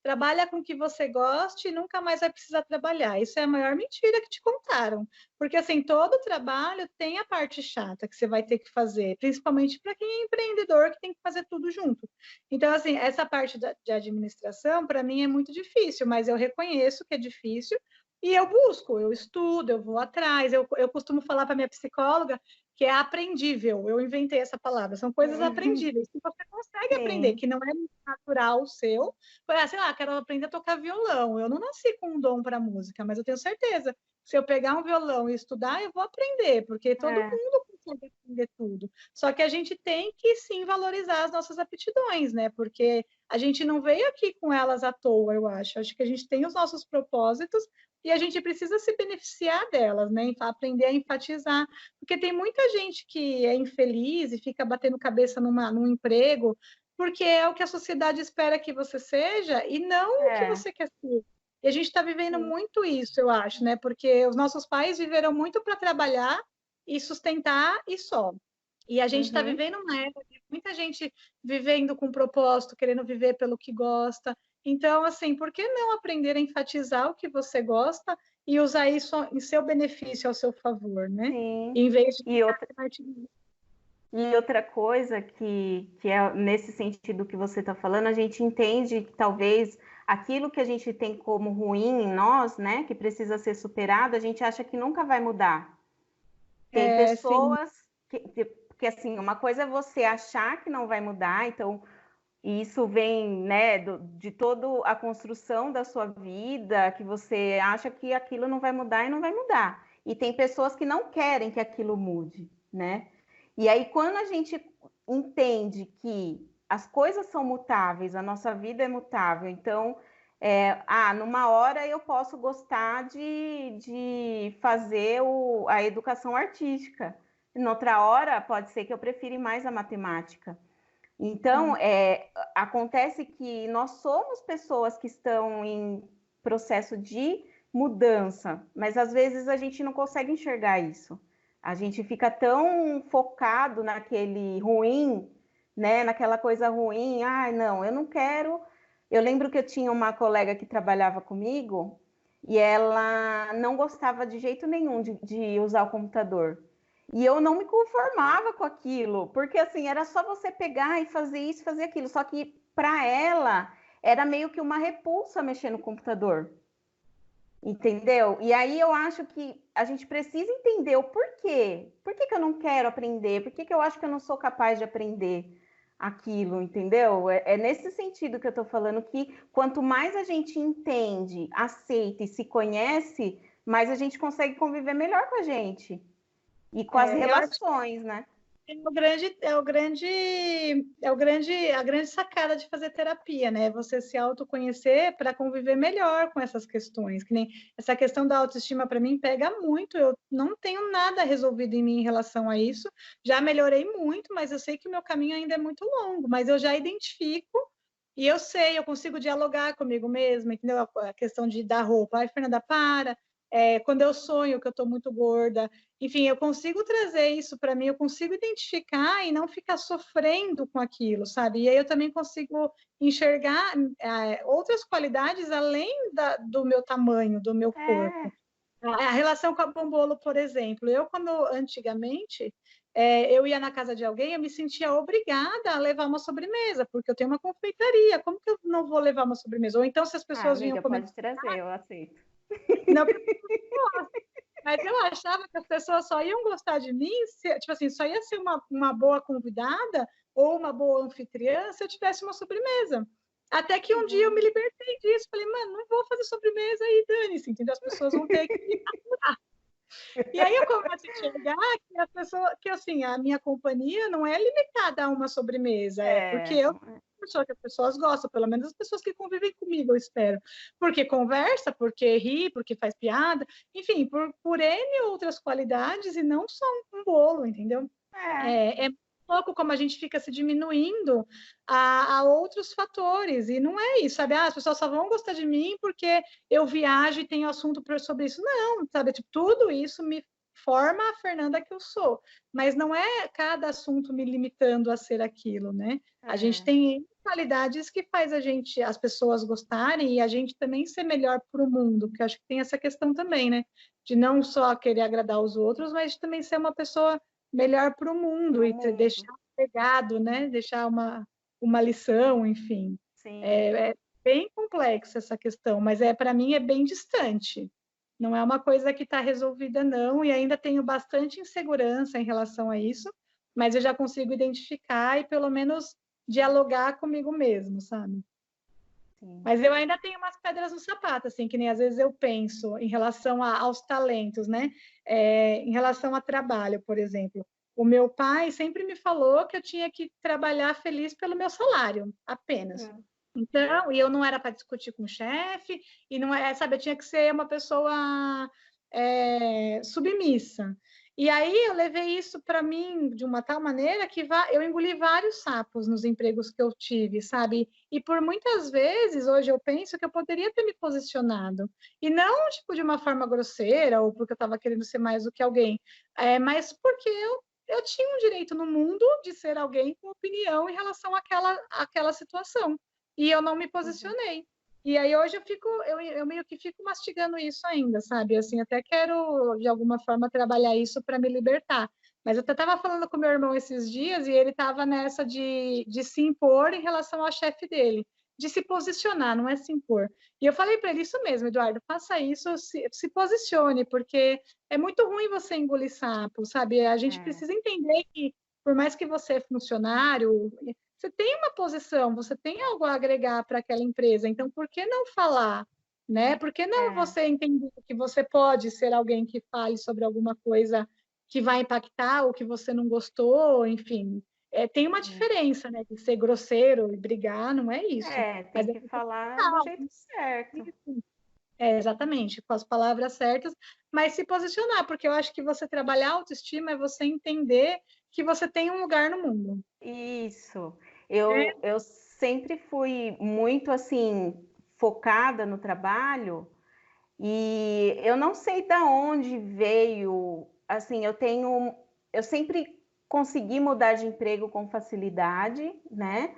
trabalha com o que você goste e nunca mais vai precisar trabalhar. Isso é a maior mentira que te contaram. Porque, assim, todo trabalho tem a parte chata que você vai ter que fazer, principalmente para quem é empreendedor, que tem que fazer tudo junto. Então, assim, essa parte de administração, para mim, é muito difícil, mas eu reconheço que é difícil e eu busco, eu estudo, eu vou atrás. Eu costumo falar para minha psicóloga que é aprendível. Eu inventei essa palavra. São coisas aprendíveis que você consegue aprender, que não é natural o seu. Sei lá, quero aprender a tocar violão. Eu não nasci com um dom para música, mas eu tenho certeza. Se eu pegar um violão e estudar, eu vou aprender, porque todo mundo consegue aprender tudo. Só que a gente tem que sim valorizar as nossas aptidões, né? Porque a gente não veio aqui com elas à toa, eu acho. Acho que a gente tem os nossos propósitos e a gente precisa se beneficiar delas, né? Aprender a enfatizar, porque tem muita gente que é infeliz e fica batendo cabeça num emprego, porque é o que a sociedade espera que você seja e não o que você quer ser. E a gente está vivendo muito isso, eu acho, né? Porque os nossos pais viveram muito para trabalhar e sustentar e só. E a gente está vivendo uma época de muita gente vivendo com propósito, querendo viver pelo que gosta. Então, assim, por que não aprender a enfatizar o que você gosta e usar isso em seu benefício, ao seu favor, né? Sim. Em vez de... E outra coisa que é nesse sentido que você está falando, a gente entende que talvez aquilo que a gente tem como ruim em nós, né, que precisa ser superado, a gente acha que nunca vai mudar. Tem pessoas que assim, uma coisa é você achar que não vai mudar, então isso vem, né, de toda a construção da sua vida, que você acha que aquilo não vai mudar e não vai mudar. E tem pessoas que não querem que aquilo mude, né? E aí, quando a gente entende que as coisas são mutáveis, a nossa vida é mutável, então, numa hora eu posso gostar de fazer a educação artística, noutra hora pode ser que eu prefira mais a matemática. Então, acontece que nós somos pessoas que estão em processo de mudança, mas às vezes a gente não consegue enxergar isso. A gente fica tão focado naquele ruim, né? Naquela coisa ruim. Ah, não, eu não quero. Eu lembro que eu tinha uma colega que trabalhava comigo e ela não gostava de jeito nenhum de usar o computador. E eu não me conformava com aquilo, porque assim, era só você pegar e fazer isso, fazer aquilo. Só que para ela era meio que uma repulsa mexer no computador. Entendeu? E aí eu acho que a gente precisa entender o porquê. Por que eu não quero aprender? Por que eu acho que eu não sou capaz de aprender aquilo, entendeu? É nesse sentido que eu tô falando, que quanto mais a gente entende, aceita e se conhece, mais a gente consegue conviver melhor com a gente. E com as relações, né? A grande sacada de fazer terapia, né? Você se autoconhecer para conviver melhor com essas questões. Que nem essa questão da autoestima para mim pega muito. Eu não tenho nada resolvido em mim em relação a isso. Já melhorei muito, mas eu sei que o meu caminho ainda é muito longo. Mas eu já identifico e eu sei, eu consigo dialogar comigo mesma, entendeu? A questão de dar roupa. Ai, Fernanda, para. Quando eu sonho que eu estou muito gorda, enfim, eu consigo trazer isso para mim, eu consigo identificar e não ficar sofrendo com aquilo, sabe? E aí eu também consigo enxergar outras qualidades além do meu tamanho, do meu corpo. A relação com a bombolo, por exemplo, quando antigamente eu ia na casa de alguém, eu me sentia obrigada a levar uma sobremesa, porque eu tenho uma confeitaria, como que eu não vou levar uma sobremesa? Ou então, se as pessoas vinham comer... pode trazer, eu aceito. Não, mas eu achava que as pessoas só iam gostar de mim, tipo assim, só ia ser uma boa convidada ou uma boa anfitriã se eu tivesse uma sobremesa. Até que um dia eu me libertei disso, falei, mano, não vou fazer sobremesa e dane-se, entendeu? As pessoas vão ter que aturar. E aí eu começo a enxergar que as pessoas, que assim, a minha companhia não é limitada a uma sobremesa, porque eu pessoa que as pessoas gostam, pelo menos as pessoas que convivem comigo, eu espero. Porque conversa, porque ri, porque faz piada, enfim, por N outras qualidades e não só um bolo, entendeu? É pouco como a gente fica se diminuindo a outros fatores, e não é isso, sabe? As pessoas só vão gostar de mim porque eu viajo e tenho assunto sobre isso. Não, sabe? Tipo, tudo isso me forma a Fernanda que eu sou, mas não é cada assunto me limitando a ser aquilo, né? A gente tem qualidades que faz as pessoas gostarem e a gente também ser melhor para o mundo, porque acho que tem essa questão também, né? De não só querer agradar os outros, mas de também ser uma pessoa melhor para o mundo e deixar um legado, né? Deixar uma lição, enfim. É bem complexa essa questão, mas para mim é bem distante. Não é uma coisa que está resolvida, não, e ainda tenho bastante insegurança em relação a isso, mas eu já consigo identificar e pelo menos dialogar comigo mesmo, sabe? Sim. Mas eu ainda tenho umas pedras no sapato, assim, que nem às vezes eu penso em relação aos talentos, né? Em relação a trabalho, por exemplo. O meu pai sempre me falou que eu tinha que trabalhar feliz pelo meu salário, apenas. Então, e eu não era para discutir com o chefe, e não é, sabe, eu tinha que ser uma pessoa submissa. E aí eu levei isso para mim de uma tal maneira que eu engoli vários sapos nos empregos que eu tive, sabe? E por muitas vezes, hoje eu penso que eu poderia ter me posicionado. E não, tipo, de uma forma grosseira ou porque eu estava querendo ser mais do que alguém, mas porque eu tinha um direito no mundo de ser alguém com opinião em relação àquela situação. E eu não me posicionei. E aí hoje eu meio que fico mastigando isso ainda, sabe? Assim, até quero de alguma forma trabalhar isso para me libertar. Mas eu até estava falando com meu irmão esses dias e ele estava nessa de se impor em relação ao chefe dele, de se posicionar, não é se impor. E eu falei para ele isso mesmo, Eduardo, faça isso, se posicione, porque é muito ruim você engolir sapo, sabe? A gente precisa entender que por mais que você é funcionário, você tem uma posição, você tem algo a agregar para aquela empresa, então por que não falar, né? Por que não você entender que você pode ser alguém que fale sobre alguma coisa que vai impactar ou que você não gostou, enfim. Tem uma diferença, né? De ser grosseiro e brigar, não é isso. Tem que falar do jeito certo. Exatamente, com as palavras certas, mas se posicionar, porque eu acho que você trabalhar a autoestima é você entender que você tem um lugar no mundo. Isso. Eu sempre fui muito assim focada no trabalho e eu não sei da onde veio, assim, eu sempre consegui mudar de emprego com facilidade, né?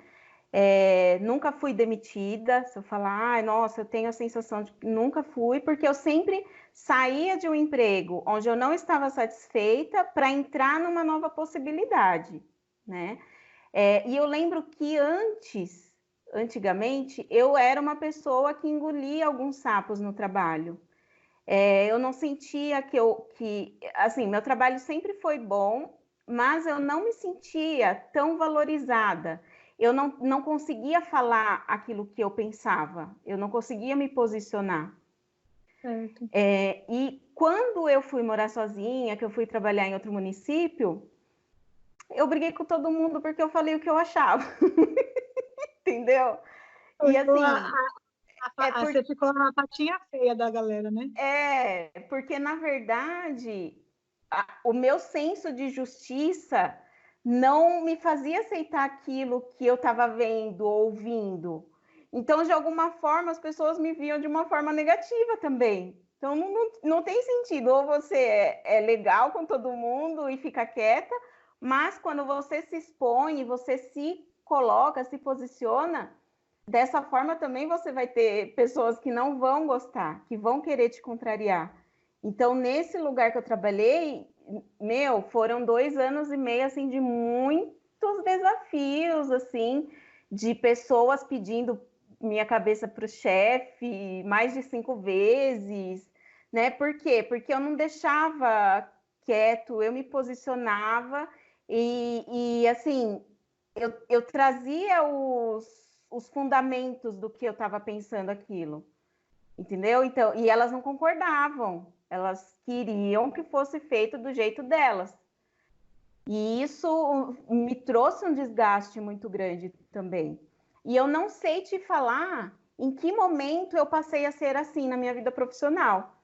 Nunca fui demitida. Se eu falar, ai, nossa, eu tenho a sensação de que nunca fui, porque eu sempre saía de um emprego onde eu não estava satisfeita para entrar numa nova possibilidade, né? E eu lembro que antigamente, eu era uma pessoa que engolia alguns sapos no trabalho. Eu não sentia assim, meu trabalho sempre foi bom, mas eu não me sentia tão valorizada. Eu não conseguia falar aquilo que eu pensava, eu não conseguia me posicionar. Certo. E quando eu fui morar sozinha, que eu fui trabalhar em outro município, eu briguei com todo mundo porque eu falei o que eu achava. Entendeu? E assim, Você ficou na patinha feia da galera, né? Porque na verdade, o meu senso de justiça não me fazia aceitar aquilo que eu estava vendo, ouvindo. Então, de alguma forma, as pessoas me viam de uma forma negativa também. Então, não tem sentido. Ou você é legal com todo mundo e fica quieta, mas quando você se expõe, você se coloca, se posiciona, dessa forma também você vai ter pessoas que não vão gostar, que vão querer te contrariar. Então, nesse lugar que eu trabalhei, foram 2 anos e meio, assim, de muitos desafios, assim, de pessoas pedindo minha cabeça para o chefe mais de 5 vezes, né? Por quê? Porque eu não deixava quieto, eu me posicionava assim, eu trazia os fundamentos do que eu estava pensando aquilo, entendeu? Então, e elas não concordavam, elas queriam que fosse feito do jeito delas. E isso me trouxe um desgaste muito grande também. E eu não sei te falar em que momento eu passei a ser assim na minha vida profissional,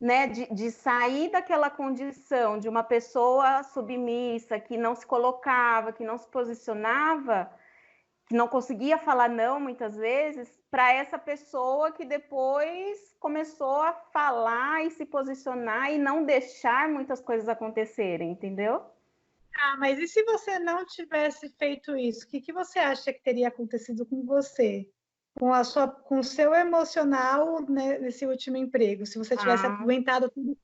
né? De sair daquela condição de uma pessoa submissa, que não se colocava, que não se posicionava, que não conseguia falar não muitas vezes, para essa pessoa que depois começou a falar e se posicionar e não deixar muitas coisas acontecerem, entendeu? Mas e se você não tivesse feito isso? O que você acha que teria acontecido com você? Com o seu emocional, né, nesse último emprego? Se você tivesse aguentado tudo.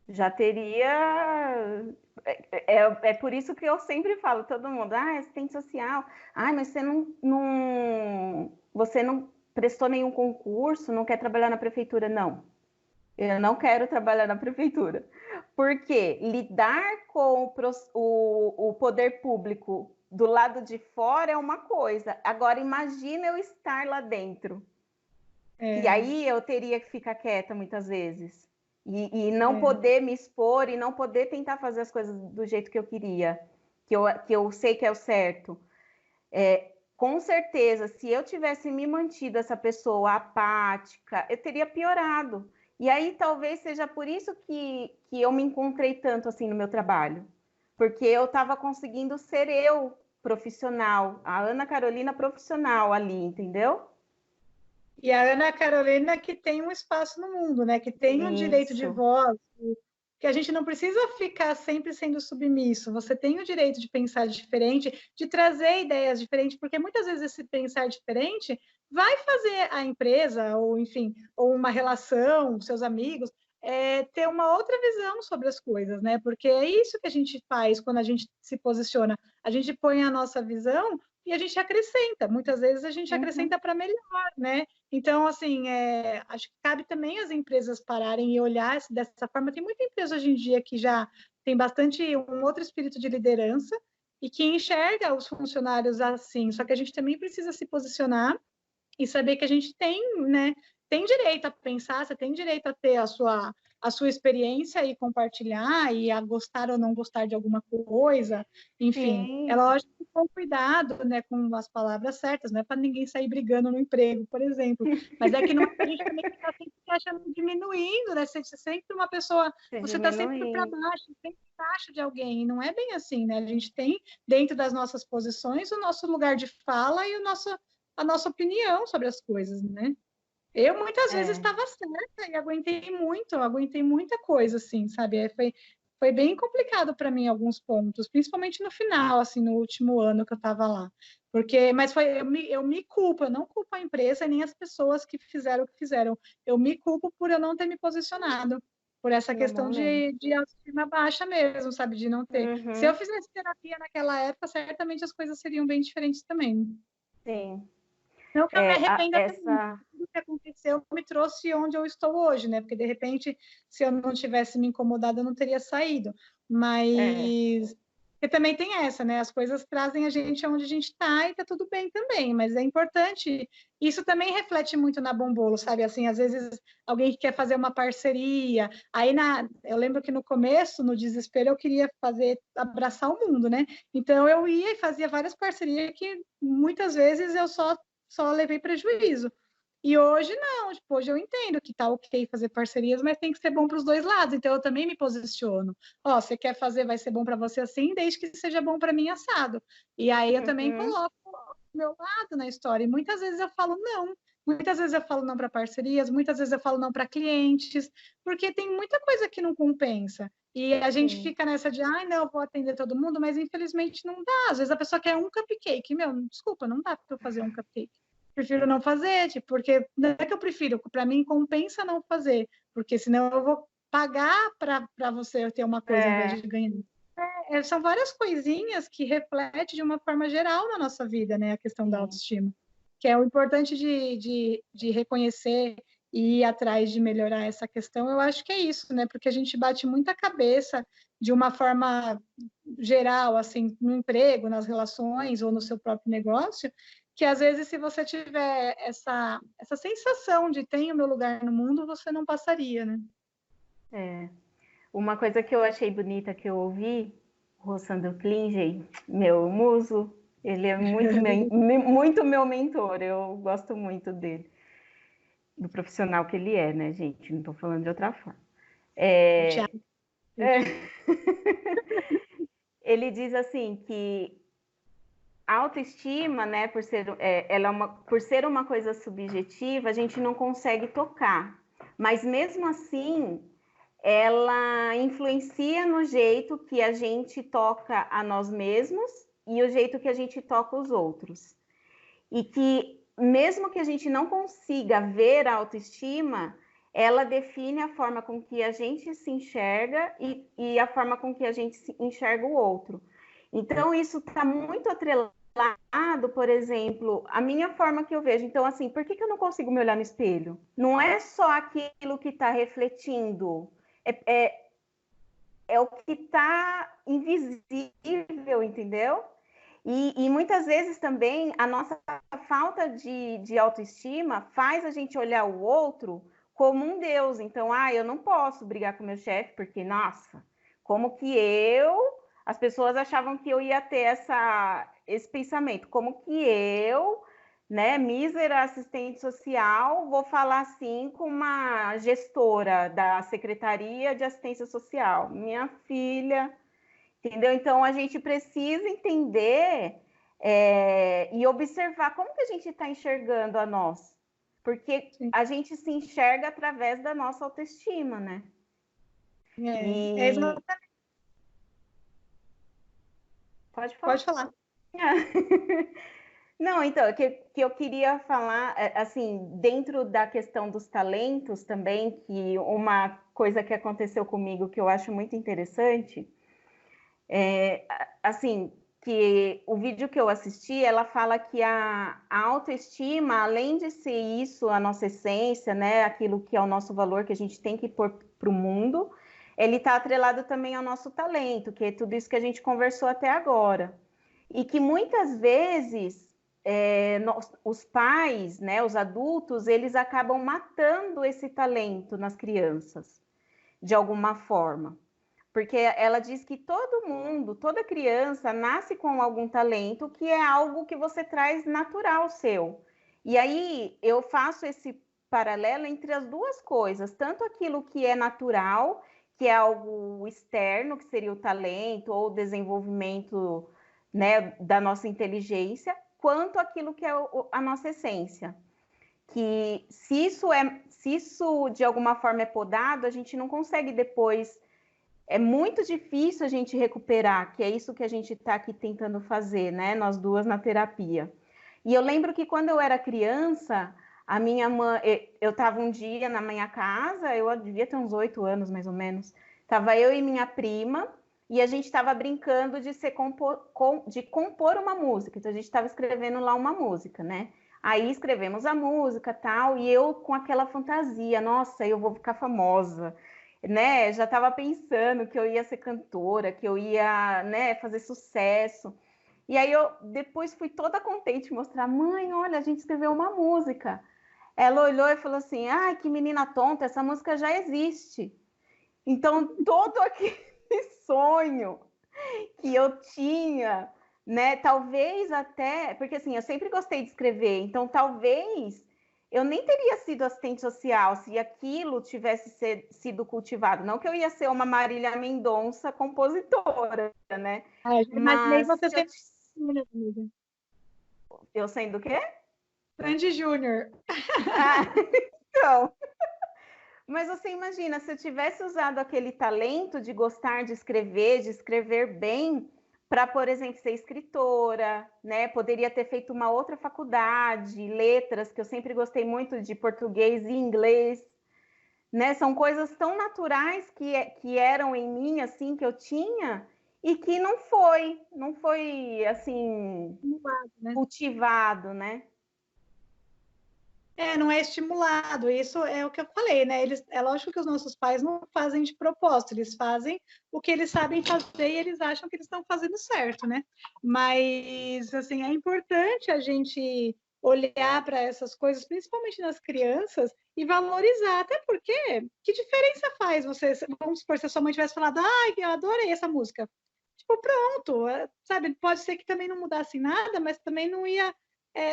Já teria. É por isso que eu sempre falo, todo mundo, assistente social, mas você não prestou nenhum concurso, não quer trabalhar na prefeitura. Não, eu não quero trabalhar na prefeitura. Porque lidar com o poder público do lado de fora é uma coisa. Agora, imagina eu estar lá dentro. E aí eu teria que ficar quieta muitas vezes. E não poder me expor e não poder tentar fazer as coisas do jeito que eu queria, que eu sei que é o certo. Com certeza, se eu tivesse me mantido essa pessoa apática, eu teria piorado. E aí talvez seja por isso que eu me encontrei tanto assim no meu trabalho, porque eu estava conseguindo ser eu profissional, a Ana Carolina profissional ali, entendeu? E a Ana Carolina que tem um espaço no mundo, né? Que tem um direito de Isso. voz, que a gente não precisa ficar sempre sendo submisso. Você tem o direito de pensar diferente, de trazer ideias diferentes, porque muitas vezes esse pensar diferente vai fazer a empresa, ou enfim, ou uma relação, seus amigos, ter uma outra visão sobre as coisas, né? Porque é isso que a gente faz quando a gente se posiciona. A gente põe a nossa visão e a gente acrescenta. Muitas vezes a gente acrescenta para melhor, né? Então, assim, acho que cabe também as empresas pararem e olhar dessa forma. Tem muita empresa hoje em dia que já tem bastante um outro espírito de liderança e que enxerga os funcionários assim. Só que a gente também precisa se posicionar e saber que a gente tem, né, tem direito a pensar, você tem direito a ter a sua experiência e compartilhar e a gostar ou não gostar de alguma coisa, enfim, é Sim. lógico que com cuidado, né, com as palavras certas, não é para ninguém sair brigando no emprego, por exemplo, mas é que não é a gente também está sempre se achando diminuindo, né, você sempre uma pessoa, você está sempre para baixo, sempre abaixo de alguém, e não é bem assim, né, a gente tem dentro das nossas posições o nosso lugar de fala e a nossa opinião sobre as coisas, né? Eu muitas vezes estava certa e aguentei muita coisa, assim, sabe? Foi bem complicado para mim alguns pontos, principalmente no final, assim, no último ano que eu estava lá. Mas eu me culpo, eu não culpo a empresa nem as pessoas que fizeram o que fizeram. Eu me culpo por eu não ter me posicionado, por essa questão de autoestima baixa mesmo, sabe? De não ter. Se eu fizesse terapia naquela época, certamente as coisas seriam bem diferentes também. Sim. Não que eu me arrependa também. Tudo que aconteceu me trouxe onde eu estou hoje, né? Porque, de repente, se eu não tivesse me incomodado, eu não teria saído. Mas porque também tem essa, né? As coisas trazem a gente onde a gente está e tá tudo bem também, mas é importante. Isso também reflete muito na Bombolo, sabe? Assim, às vezes alguém que quer fazer uma parceria, eu lembro que no começo, no desespero, eu queria abraçar o mundo, né? Então eu ia e fazia várias parcerias que muitas vezes eu só levei prejuízo. E hoje não, tipo, hoje eu entendo que tá ok fazer parcerias, mas tem que ser bom para os dois lados. Então eu também me posiciono. Ó, você quer fazer, vai ser bom para você assim, desde que seja bom para mim assado. E aí eu também coloco o meu lado na história. E muitas vezes eu falo não. Muitas vezes eu falo não para parcerias, muitas vezes eu falo não para clientes, porque tem muita coisa que não compensa. E a gente fica nessa de, ai, não, eu vou atender todo mundo, mas infelizmente não dá. Às vezes a pessoa quer um cupcake. Meu, desculpa, não dá para eu fazer um cupcake. Prefiro não fazer, tipo, porque não é que eu prefiro, para mim compensa não fazer, porque senão eu vou pagar para você ter uma coisa em vez de ganhar. São várias coisinhas que refletem de uma forma geral na nossa vida, né? A questão da autoestima, que é o importante de reconhecer e ir atrás de melhorar essa questão. Eu acho que é isso, né? Porque a gente bate muita cabeça de uma forma geral, assim, no emprego, nas relações ou no seu próprio negócio, que às vezes se você tiver essa sensação de tenho meu lugar no mundo, você não passaria, né? Uma coisa que eu achei bonita que eu ouvi, o Sandro Klinge, meu muso, ele é muito meu mentor, eu gosto muito dele, do profissional que ele é, né, gente? Não estou falando de outra forma. Ele diz assim que a autoestima, né, por ser uma coisa subjetiva, a gente não consegue tocar. Mas mesmo assim, ela influencia no jeito que a gente toca a nós mesmos e o jeito que a gente toca os outros. E que mesmo que a gente não consiga ver a autoestima, ela define a forma com que a gente se enxerga e a forma com que a gente enxerga o outro. Então, isso está muito atrelado, por exemplo, a minha forma que eu vejo. Então, assim, por que eu não consigo me olhar no espelho? Não é só aquilo que está refletindo, é o que está invisível, entendeu? E muitas vezes também a nossa falta de autoestima faz a gente olhar o outro como um Deus. Então, eu não posso brigar com meu chefe, porque, nossa, como que as pessoas achavam que eu ia ter esse pensamento, como que eu né, mísera assistente social, vou falar assim com uma gestora da Secretaria de Assistência Social, minha filha, entendeu? Então, a gente precisa entender e observar como que a gente está enxergando a nós, porque a gente se enxerga através da nossa autoestima, né? Exatamente. Pode falar. Pode falar. Não, então, que eu queria falar, assim, dentro da questão dos talentos também, que uma coisa que aconteceu comigo que eu acho muito interessante, assim, que o vídeo que eu assisti, ela fala que a autoestima, além de ser isso, a nossa essência, né, aquilo que é o nosso valor, que a gente tem que pôr para o mundo, ele está atrelado também ao nosso talento, que é tudo isso que a gente conversou até agora. E que muitas vezes os pais, né, os adultos, eles acabam matando esse talento nas crianças, de alguma forma. Porque ela diz que todo mundo, toda criança nasce com algum talento, que é algo que você traz natural seu. E aí eu faço esse paralelo entre as duas coisas, tanto aquilo que é natural, que é algo externo, que seria o talento ou o desenvolvimento, né, da nossa inteligência, quanto aquilo que é a nossa essência. Que se isso de alguma forma é podado, a gente não consegue depois, é muito difícil a gente recuperar, que é isso que a gente está aqui tentando fazer, né? Nós duas na terapia. E eu lembro que quando eu era criança, a minha mãe, eu estava um dia na minha casa, eu devia ter uns 8 anos mais ou menos, estava eu e minha prima, e a gente estava brincando de compor uma música, então a gente estava escrevendo lá uma música, né? Aí escrevemos a música tal, e eu com aquela fantasia, nossa, eu vou ficar famosa, né? Já estava pensando que eu ia ser cantora, que eu ia, né, fazer sucesso. E aí eu depois fui toda contente mostrar, mãe, olha, a gente escreveu uma música. Ela olhou e falou assim, ai, que menina tonta, essa música já existe. Então, todo aquele sonho que eu tinha, né, talvez até, porque assim, eu sempre gostei de escrever, então talvez eu nem teria sido assistente social se aquilo tivesse sido cultivado. Não que eu ia ser uma Marília Mendonça compositora, né? Eu imaginei Mas você sendo amiga. eu sendo o quê? Sandy Júnior. Então. Mas você imagina, se eu tivesse usado aquele talento de gostar de escrever bem, para, por exemplo, ser escritora, né? Poderia ter feito uma outra faculdade, letras, que eu sempre gostei muito de português e inglês, né? São coisas tão naturais que eram em mim, assim, que eu tinha, e que não foi assim, cultivado, né? Não é estimulado. Isso é o que eu falei, né? É lógico que os nossos pais não fazem de propósito, eles fazem o que eles sabem fazer e eles acham que eles estão fazendo certo, né? Mas, assim, é importante a gente olhar para essas coisas, principalmente nas crianças, e valorizar. Até porque, que diferença faz você, vamos supor, se a sua mãe tivesse falado, ai, eu adorei essa música. Tipo, pronto, sabe? Pode ser que também não mudasse nada, mas também não ia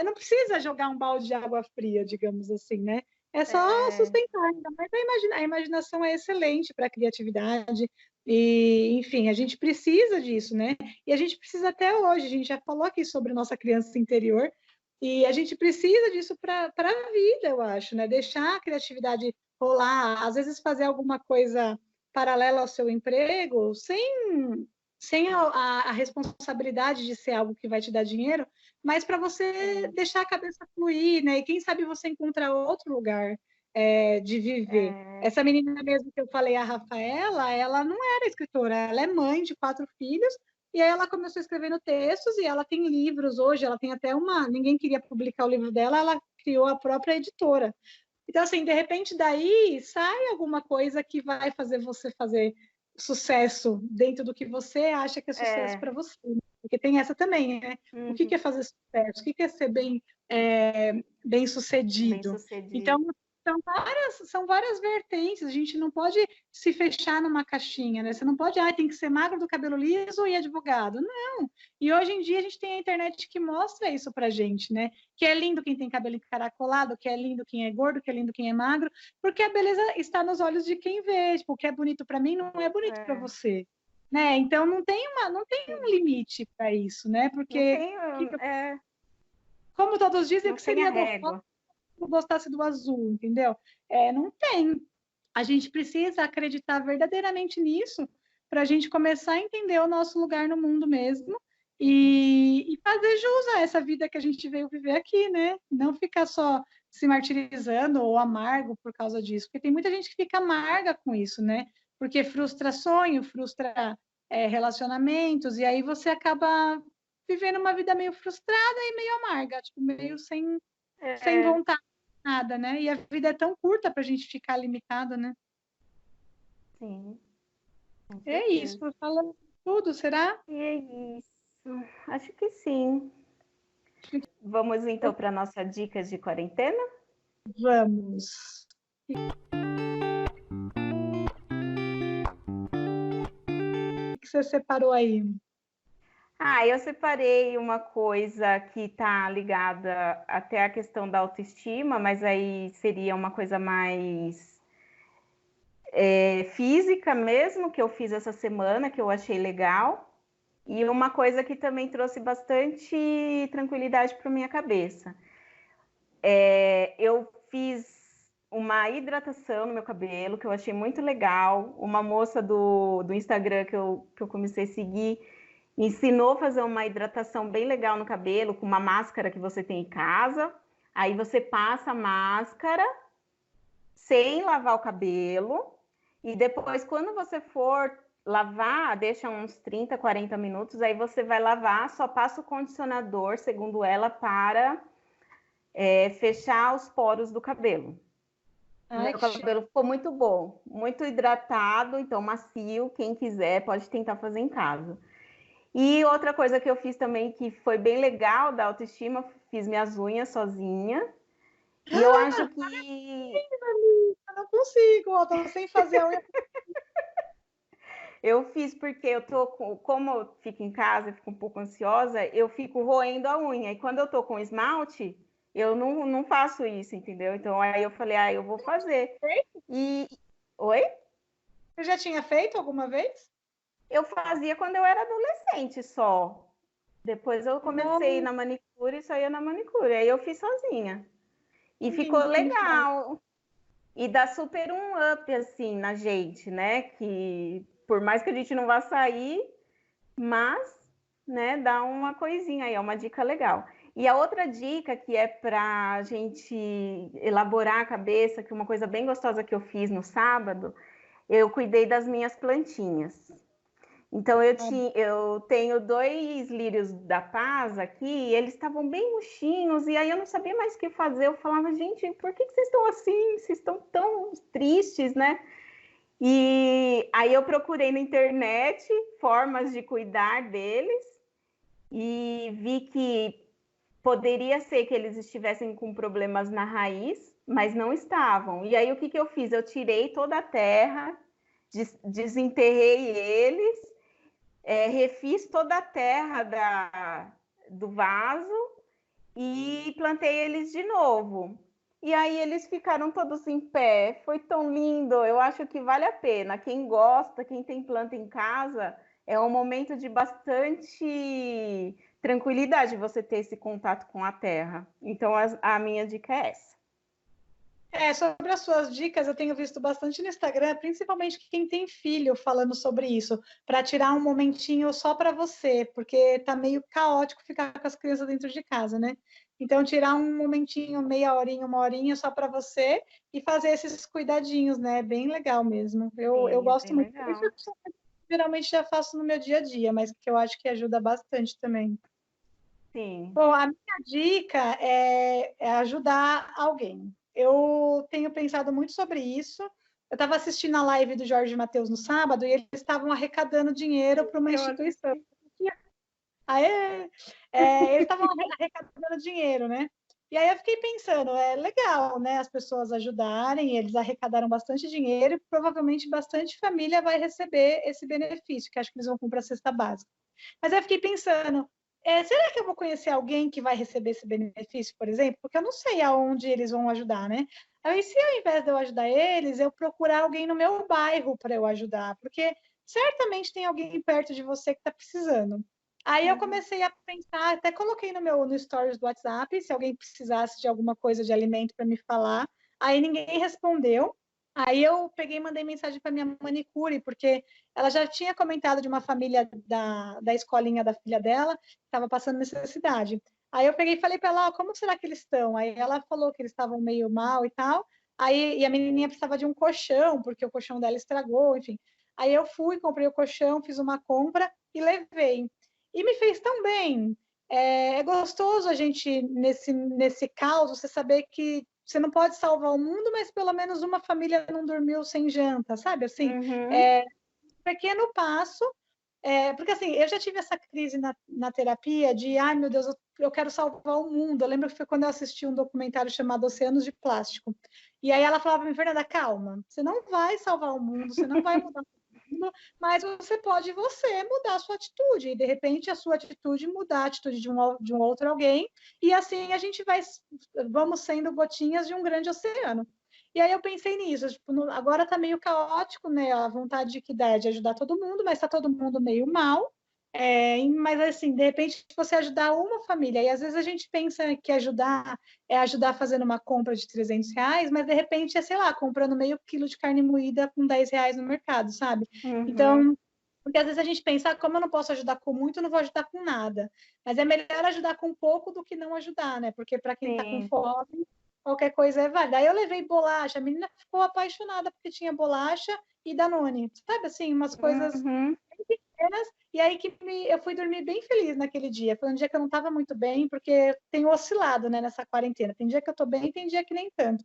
não precisa jogar um balde de água fria, digamos assim, né? É só sustentar ainda. Mas a imaginação é excelente para a criatividade. E, enfim, a gente precisa disso, né? E a gente precisa até hoje. A gente já falou aqui sobre nossa criança interior. E a gente precisa disso para a vida, eu acho, né? Deixar a criatividade rolar, às vezes fazer alguma coisa paralela ao seu emprego, sem a responsabilidade de ser algo que vai te dar dinheiro, mas para você deixar a cabeça fluir, né? E quem sabe você encontrar outro lugar de viver. Essa menina mesmo que eu falei, a Rafaela, ela não era escritora, ela é mãe de 4 filhos, e aí ela começou escrevendo textos, e ela tem livros hoje, ela tem até ninguém queria publicar o livro dela, ela criou a própria editora. Então, assim, de repente daí sai alguma coisa que vai fazer você fazer sucesso dentro do que você acha que é sucesso para você. Porque tem essa também, né? O que é fazer sucesso? O que é ser bem sucedido? Então, são várias vertentes, a gente não pode se fechar numa caixinha, né? Você não pode, tem que ser magro, do cabelo liso e advogado. Não. E hoje em dia a gente tem a internet que mostra isso pra gente, né? Que é lindo quem tem cabelo encaracolado, que é lindo quem é gordo, que é lindo quem é magro, porque a beleza está nos olhos de quem vê. Tipo, o que é bonito para mim não é bonito para você, né? Então não tem um limite para isso, né? Porque como todos dizem, o que seria gostoso se gostasse do azul, entendeu? Não tem. A gente precisa acreditar verdadeiramente nisso para a gente começar a entender o nosso lugar no mundo mesmo e fazer jus a essa vida que a gente veio viver aqui, né? Não ficar só se martirizando ou amargo por causa disso, porque tem muita gente que fica amarga com isso, né? Porque frustra sonho, frustra relacionamentos, e aí você acaba vivendo uma vida meio frustrada e meio amarga, tipo, meio sem vontade de nada, né? E a vida é tão curta para a gente ficar limitado, né? Sim. É isso, falando tudo, será? É isso. Acho que sim. Vamos então para a nossa dica de quarentena? Vamos. O que você separou aí? Eu separei uma coisa que está ligada até à questão da autoestima, mas aí seria uma coisa mais física mesmo, que eu fiz essa semana, que eu achei legal. E uma coisa que também trouxe bastante tranquilidade para minha cabeça. Eu fiz uma hidratação no meu cabelo, que eu achei muito legal. Uma moça do Instagram que eu comecei a seguir ensinou a fazer uma hidratação bem legal no cabelo, com uma máscara que você tem em casa. Aí você passa a máscara sem lavar o cabelo. E depois, quando você for lavar, deixa uns 30, 40 minutos, aí você vai lavar, só passa o condicionador, segundo ela, para fechar os poros do cabelo. Meu cabelo ficou muito bom, muito hidratado, então macio. Quem quiser pode tentar fazer em casa. E outra coisa que eu fiz também, que foi bem legal da autoestima, fiz minhas unhas sozinha. E eu acho que... Eu não consigo, eu tô sem fazer a unha. Eu fiz porque como eu fico em casa e fico um pouco ansiosa, eu fico roendo a unha. E quando eu tô com esmalte, eu não faço isso, entendeu? Então aí eu falei, eu vou fazer. Oi? Você já tinha feito alguma vez? Eu fazia quando eu era adolescente só. Depois eu comecei a ir na manicure e só ia na manicure. Aí eu fiz sozinha. E ficou legal. E dá super um up, assim, na gente, né? Que por mais que a gente não vá sair, mas, né, dá uma coisinha aí, é uma dica legal. E a outra dica que é pra gente elaborar a cabeça, que uma coisa bem gostosa que eu fiz no sábado, eu cuidei das minhas plantinhas. Então eu tenho 2 lírios da paz aqui, e eles estavam bem murchinhos, e aí eu não sabia mais o que fazer. Eu falava, gente, por que vocês estão assim? Vocês estão tão tristes, né? E aí eu procurei na internet formas de cuidar deles e vi que poderia ser que eles estivessem com problemas na raiz, mas não estavam. E aí o que eu fiz? Eu tirei toda a terra, desenterrei eles, refiz toda a terra do vaso e plantei eles de novo. E aí eles ficaram todos em pé. Foi tão lindo. Eu acho que vale a pena. Quem gosta, quem tem planta em casa, é um momento de bastante tranquilidade você ter esse contato com a terra. Então a minha dica é essa. Sobre as suas dicas, eu tenho visto bastante no Instagram, principalmente quem tem filho falando sobre isso, para tirar um momentinho só para você, porque tá meio caótico ficar com as crianças dentro de casa, né? Então, tirar um momentinho, meia horinha, uma horinha só para você e fazer esses cuidadinhos, né? Bem legal mesmo. Eu gosto muito. Isso eu geralmente já faço no meu dia a dia, mas que eu acho que ajuda bastante também. Sim. Bom, a minha dica é ajudar alguém. Eu tenho pensado muito sobre isso. Eu estava assistindo a live do Jorge Mateus no sábado e eles estavam arrecadando dinheiro para uma instituição. Eles estavam arrecadando dinheiro, né? E aí eu fiquei pensando, é legal, né, as pessoas ajudarem, eles arrecadaram bastante dinheiro e provavelmente bastante família vai receber esse benefício, que acho que eles vão comprar a cesta básica. Mas aí eu fiquei pensando, será que eu vou conhecer alguém que vai receber esse benefício, por exemplo? Porque eu não sei aonde eles vão ajudar, né? Aí, se ao invés de eu ajudar eles, eu procurar alguém no meu bairro para eu ajudar, porque certamente tem alguém perto de você que está precisando. Aí eu comecei a pensar, até coloquei no stories do WhatsApp, se alguém precisasse de alguma coisa de alimento para me falar. Aí ninguém respondeu. Aí eu peguei e mandei mensagem para minha manicure, porque ela já tinha comentado de uma família da escolinha da filha dela, que estava passando necessidade. Aí eu peguei e falei para ela, oh, como será que eles estão? Aí ela falou que eles estavam meio mal e tal. Aí e a menininha precisava de um colchão, porque o colchão dela estragou, enfim. Aí eu fui, comprei o colchão, fiz uma compra e levei. E me fez tão bem. É gostoso a gente, nesse caos, você saber que você não pode salvar o mundo, mas pelo menos uma família não dormiu sem janta, sabe? Assim, um pequeno passo. Porque assim, eu já tive essa crise na terapia de, ai meu Deus, eu quero salvar o mundo. Eu lembro que foi quando eu assisti um documentário chamado Oceanos de Plástico. E aí ela falava para mim, Fernanda, calma, você não vai salvar o mundo, você não vai mudar o mundo, mas você pode mudar a sua atitude, e de repente a sua atitude mudar a atitude de um outro alguém, e assim a gente vamos sendo gotinhas de um grande oceano. E aí eu pensei nisso, tipo, agora tá meio caótico, né? A vontade que dá é de ajudar todo mundo, mas tá todo mundo meio mal. Mas assim, de repente você ajudar uma família, e às vezes a gente pensa que ajudar é ajudar fazendo uma compra de R$ 300, mas de repente é, sei lá, comprando meio quilo de carne moída com R$ 10 no mercado, sabe? Então, porque às vezes a gente pensa, como eu não posso ajudar com muito, eu não vou ajudar com nada. Mas é melhor ajudar com pouco do que não ajudar, né? Porque para quem está com fome, qualquer coisa é válida. Aí eu levei bolacha, a menina ficou apaixonada porque tinha bolacha e Danone. Sabe assim, umas coisas bem pequenas. E aí eu fui dormir bem feliz naquele dia. Foi um dia que eu não estava muito bem, porque tenho oscilado, né, nessa quarentena. Tem dia que eu estou bem, tem dia que nem tanto.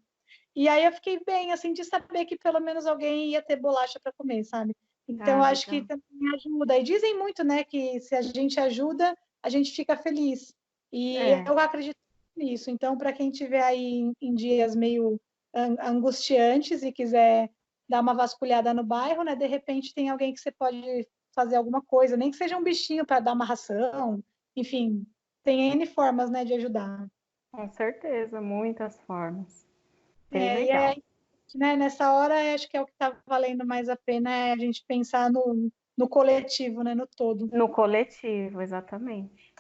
E aí eu fiquei bem, assim, de saber que pelo menos alguém ia ter bolacha para comer, sabe? Então, eu acho que também ajuda. E dizem muito, né, que se a gente ajuda, a gente fica feliz. E eu acredito nisso. Então, para quem estiver aí em dias meio angustiantes e quiser dar uma vasculhada no bairro, né, de repente tem alguém que você pode fazer alguma coisa, nem que seja um bichinho para dar uma ração. Enfim, tem N formas, né, de ajudar. Com certeza, muitas formas. Bem E legal. aí, né, nessa hora, acho que é o que está valendo mais a pena é a gente pensar no coletivo, né, no todo. No coletivo, exatamente.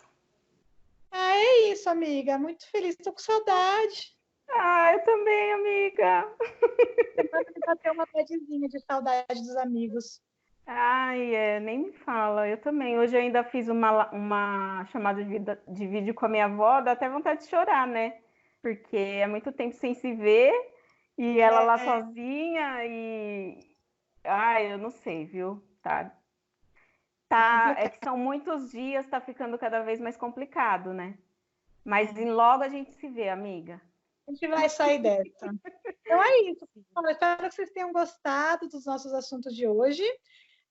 Ah, é isso, amiga. Muito feliz. Estou com saudade. Ah, eu também, amiga. Semana me bateu uma badzinha de saudade dos amigos. Ai, nem me fala. Eu também. Hoje eu ainda fiz uma chamada de vídeo com a minha avó, dá até vontade de chorar, né? Porque é muito tempo sem se ver e ela lá sozinha e. Ai, eu não sei, viu? É É complicado. que são muitos dias, tá ficando cada vez mais complicado, né? Mas logo a gente se vê, amiga. A gente vai sair dessa. Então é isso. Bom, eu espero que vocês tenham gostado dos nossos assuntos de hoje.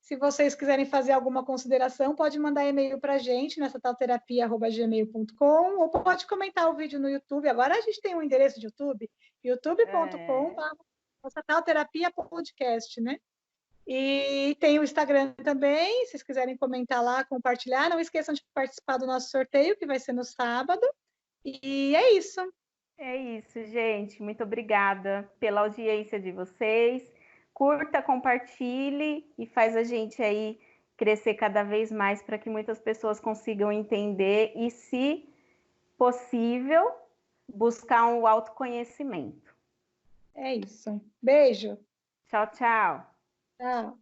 Se vocês quiserem fazer alguma consideração, pode mandar e-mail para a gente nessa talterapia@gmail.com ou pode comentar o vídeo no YouTube. Agora a gente tem um endereço de YouTube, youtube.com/nossa talterapia podcast, né? E tem o Instagram também, se vocês quiserem comentar lá, compartilhar. Não esqueçam de participar do nosso sorteio, que vai ser no sábado. E é isso. É isso, gente. Muito obrigada pela audiência de vocês. Curta, compartilhe e faz a gente aí crescer cada vez mais para que muitas pessoas consigam entender e, se possível, buscar um autoconhecimento. É isso. Beijo. Tchau, tchau. Tchau.